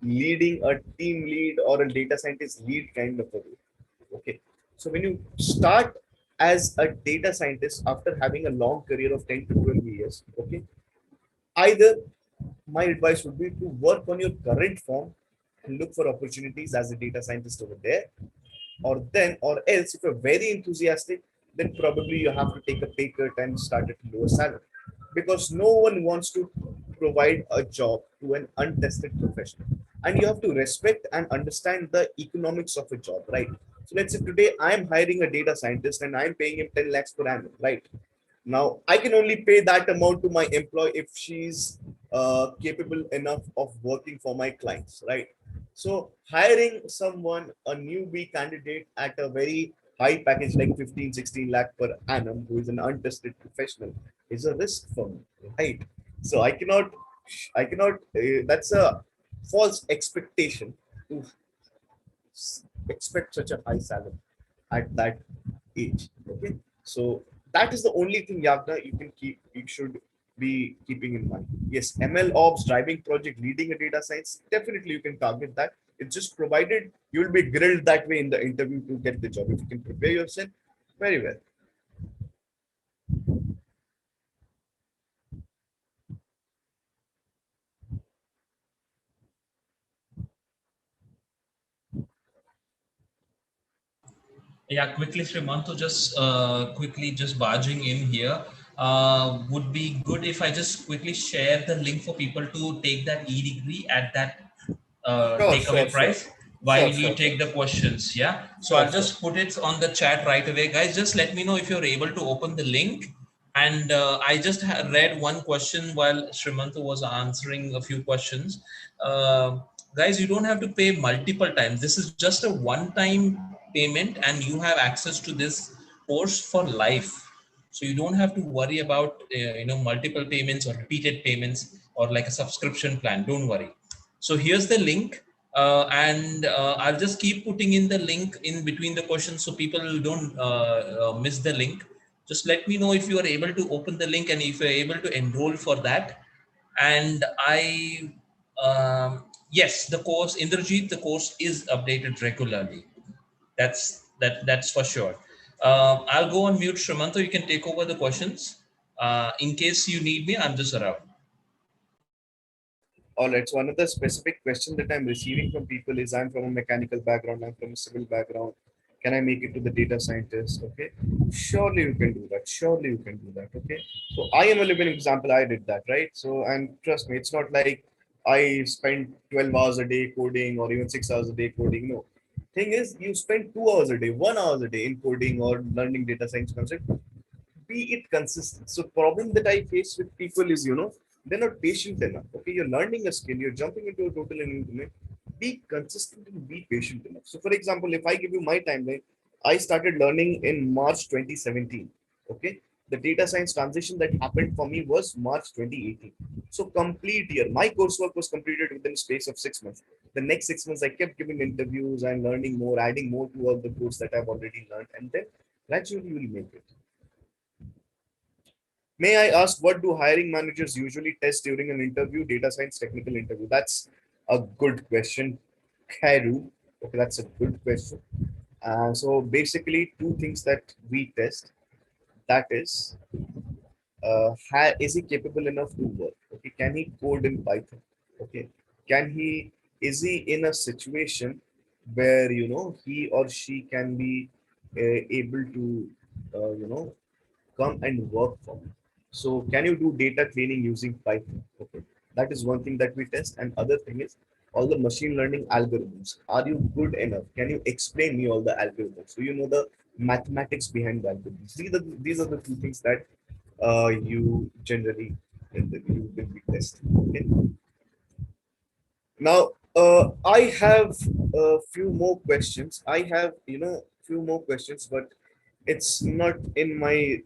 leading a team lead or a data scientist lead kind of a role. Okay, so when you start as a data scientist after having a long career of 10 to 12 years, okay, either my advice would be to work on your current form and look for opportunities as a data scientist over there, or else if you're very enthusiastic, then probably you have to take a pay cut and start at a lower salary, because no one wants to provide a job to an untested professional, and you have to respect and understand the economics of a job, right? So let's say today I am hiring a data scientist and I'm paying him 10 lakhs per annum, right? Now, I can only pay that amount to my employee if she's capable enough of working for my clients, right? So, hiring someone, a newbie candidate at a very high package like 15, 16 lakh per annum, who is an untested professional, is a risk for me, right? So, that's a false expectation to expect such a high salary at that age. Okay, so that is the only thing, Yagna, you should be keeping in mind. Yes, ML ops, driving project, leading a data science, definitely you can target that. It's just provided you will be grilled that way in the interview to get the job. If you can prepare yourself very well. Yeah, quickly, Sreemanta, just quickly just barging in here. Would be good if I just quickly share the link for people to take that e-degree at that Sure, sure, takeaway sure. price while Sure, you sure, sure. take the questions. Yeah. So Sure, I'll sure. just put it on the chat right away. Guys, just let me know if you're able to open the link. And I just read one question while Sreemanta was answering a few questions. Guys, you don't have to pay multiple times. This is just a one-time payment, and you have access to this course for life. So you don't have to worry about multiple payments or repeated payments or like a subscription plan. Don't worry. So here's the link, and I'll just keep putting in the link in between the questions so people don't miss the link. Just let me know if you are able to open the link and if you're able to enroll for that. And yes, the course, Indrajit, the course is updated regularly. That's for sure. I'll go on mute, Sreemanta. You can take over the questions. In case you need me, I'm just around. All right. So another specific question that I'm receiving from people is, I'm from a mechanical background, I'm from a civil background. Can I make it to the data scientist? Okay. Surely you can do that. Surely you can do that. Okay. So I am a living example. I did that, right? So, and trust me, it's not like I spend 12 hours a day coding or even 6 hours a day coding. No. Thing is, you spend 2 hours a day, 1 hour a day in coding or learning data science concept, be it consistent. So problem that I face with people is, they're not patient enough. Okay, you're learning a skill, you're jumping into a total new domain. Be consistent and be patient enough. So for example, if I give you my timeline, I started learning in March 2017. Okay. The data science transition that happened for me was March 2018. So complete year. My coursework was completed within a space of 6 months. The next 6 months, I kept giving interviews and learning more, adding more to all the course that I've already learned, and then gradually you will make it. May I ask, what do hiring managers usually test during an interview, data science technical interview? That's a good question, Kairu. Okay, that's a good question. So basically, two things that we test. That is, is he capable enough to work? Okay, can he code in Python? Okay, can he? Is he in a situation where he or she can be able to come and work for me? So can you do data cleaning using Python? Okay, that is one thing that we test. And other thing is all the machine learning algorithms. Are you good enough? Can you explain me all the algorithms? Do you know the mathematics behind the algorithms? These are the two things that you generally you will be tested. Okay. Now, I have a few more questions. I have, few more questions, but it's not in my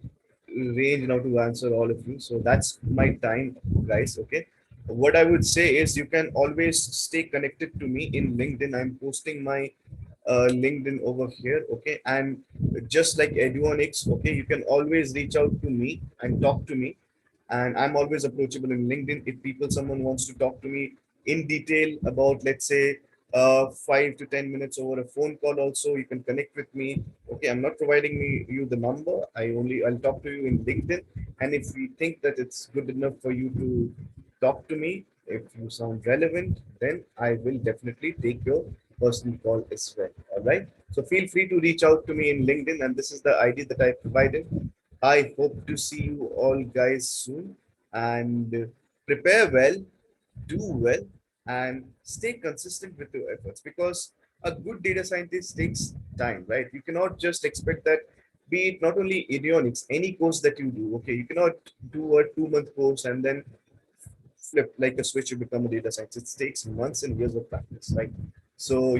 range now to answer all of you. So that's my time, guys. Okay. What I would say is you can always stay connected to me in LinkedIn. I'm posting my LinkedIn over here. Okay. And just like Eduonix, okay, you can always reach out to me and talk to me, and I'm always approachable in LinkedIn. If someone wants to talk to me in detail about, let's say, 5 to 10 minutes over a phone call, also you can connect with me. Okay, I'm not providing you the number. I'll talk to you in LinkedIn, and if you think that it's good enough for you to talk to me, if you sound relevant, then I will definitely take your personal call as well. All right. So feel free to reach out to me in LinkedIn, and this is the ID that I provided. I hope to see you all guys soon, and prepare well, do well, and stay consistent with your efforts, because a good data scientist takes time, right? You cannot just expect that, be it not only Eduonix, any course that you do, okay, you cannot do a 2 month course and then flip like a switch, you become a data scientist. It takes months and years of practice, right? So,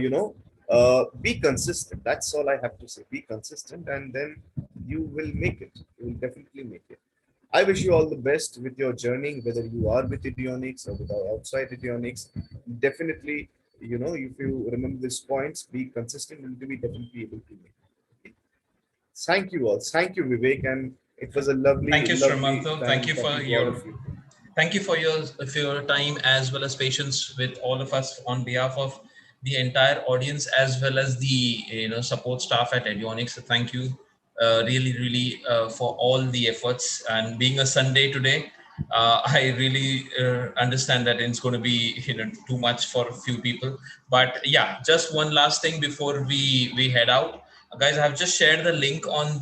be consistent. That's all I have to say. Be consistent, and then you will make it. You will definitely make it. I wish you all the best with your journey, whether you are with Eduonix or with outside Eduonix. Definitely, if you remember these points, be consistent, and you'll be definitely able to make it. Thank you all. Thank you, Vivek. And it was a lovely, Thank you, lovely Sreemanta. time talking to all of you. Thank you for your time as well as patience with all of us on behalf of the entire audience as well as the support staff at Eduonix. So thank you, really for all the efforts, and being a Sunday today. I really understand that it's going to be too much for a few people, but yeah, just one last thing before we head out, guys. I have just shared the link on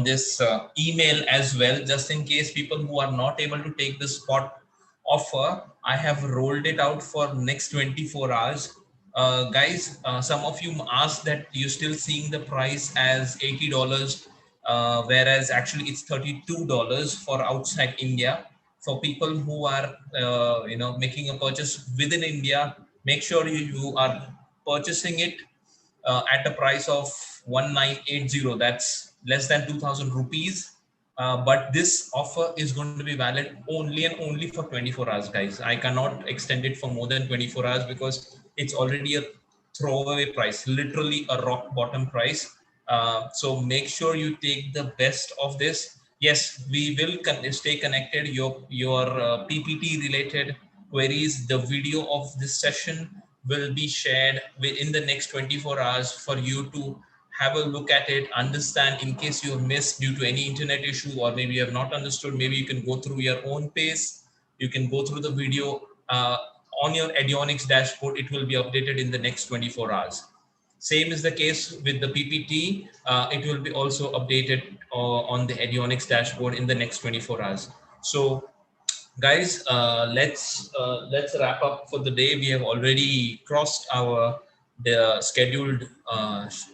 this email as well, just in case people who are not able to take the spot offer. I have rolled it out for next 24 hours. Guys, some of you asked that you're still seeing the price as $80, whereas actually it's $32 for outside India. For people who are making a purchase within India, make sure you are purchasing it at a price of 1980. That's less than 2000 rupees. But this offer is going to be valid only and only for 24 hours, guys. I cannot extend it for more than 24 hours because it's already a throwaway price, literally a rock bottom price. So make sure you take the best of this. Yes, we will stay connected. Your PPT related queries, the video of this session will be shared within the next 24 hours for you to have a look at it, understand in case you missed due to any internet issue, or maybe you have not understood. Maybe you can go through your own pace. You can go through the video on your Eduonix dashboard. It will be updated in the next 24 hours. Same is the case with the PPT. It will be also updated on the Eduonix dashboard in the next 24 hours. So guys, let's wrap up for the day. We have already crossed the scheduled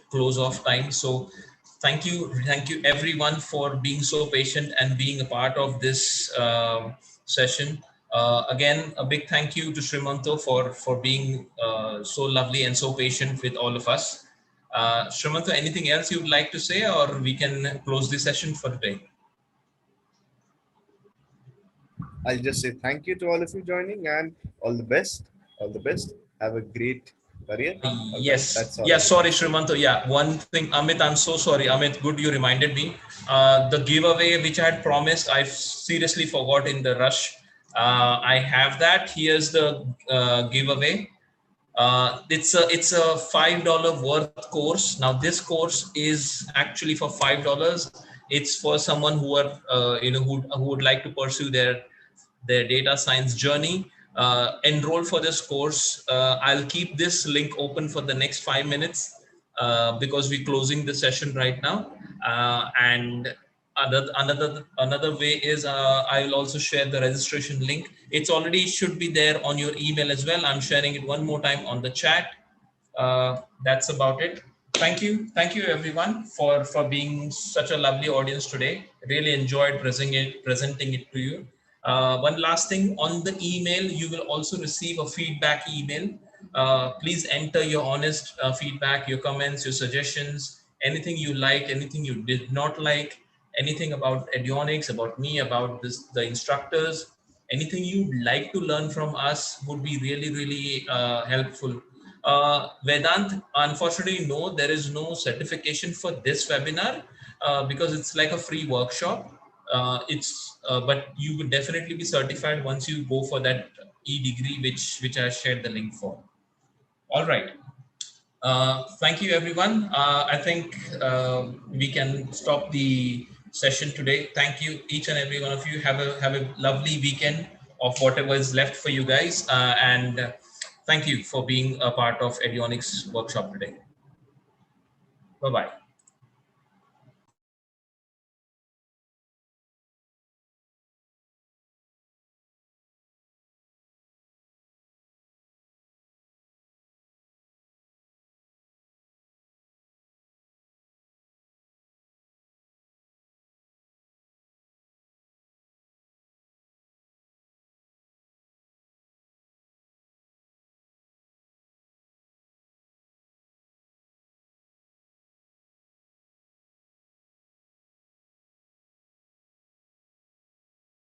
close off time. So thank you everyone for being so patient and being a part of this session. Again, a big thank you to Sreemanto for being so lovely and so patient with all of us. Sreemanto, anything else you'd like to say, or we can close the session for today? I'll just say thank you to all of you joining, and all the best. All the best. Have a great career. All right. Yes. That's all Yeah. I would Sorry, like to say. Srimanto. Yeah. One thing, Amit, I'm so sorry. Amit, good you reminded me. The giveaway which I had promised, I seriously forgot in the rush. I have that. Here's the giveaway. It's a $5 worth course. Now this course is actually for $5. It's for someone who are who would like to pursue their data science journey. Enroll for this course. I'll keep this link open for the next 5 minutes because we're closing the session right now. And Another way is I will also share the registration link. It's already should be there on your email as well. I'm sharing it one more time on the chat. That's about it. Thank you everyone for being such a lovely audience today. Really enjoyed presenting it to you. One last thing, on the email you will also receive a feedback email. Please enter your honest feedback, your comments, your suggestions, anything you liked, anything you did not like, anything about Eduonix, about me, about this, the instructors, anything you'd like to learn from us would be really, really helpful. Vedant, unfortunately, no, there is no certification for this webinar because it's like a free workshop. But you will definitely be certified once you go for that e-degree, which I shared the link for. All right. Thank you, everyone. I think we can stop the session today. Thank you, each and every one of you. Have a lovely weekend of whatever is left for you guys, and thank you for being a part of Eduonix workshop today. Bye bye.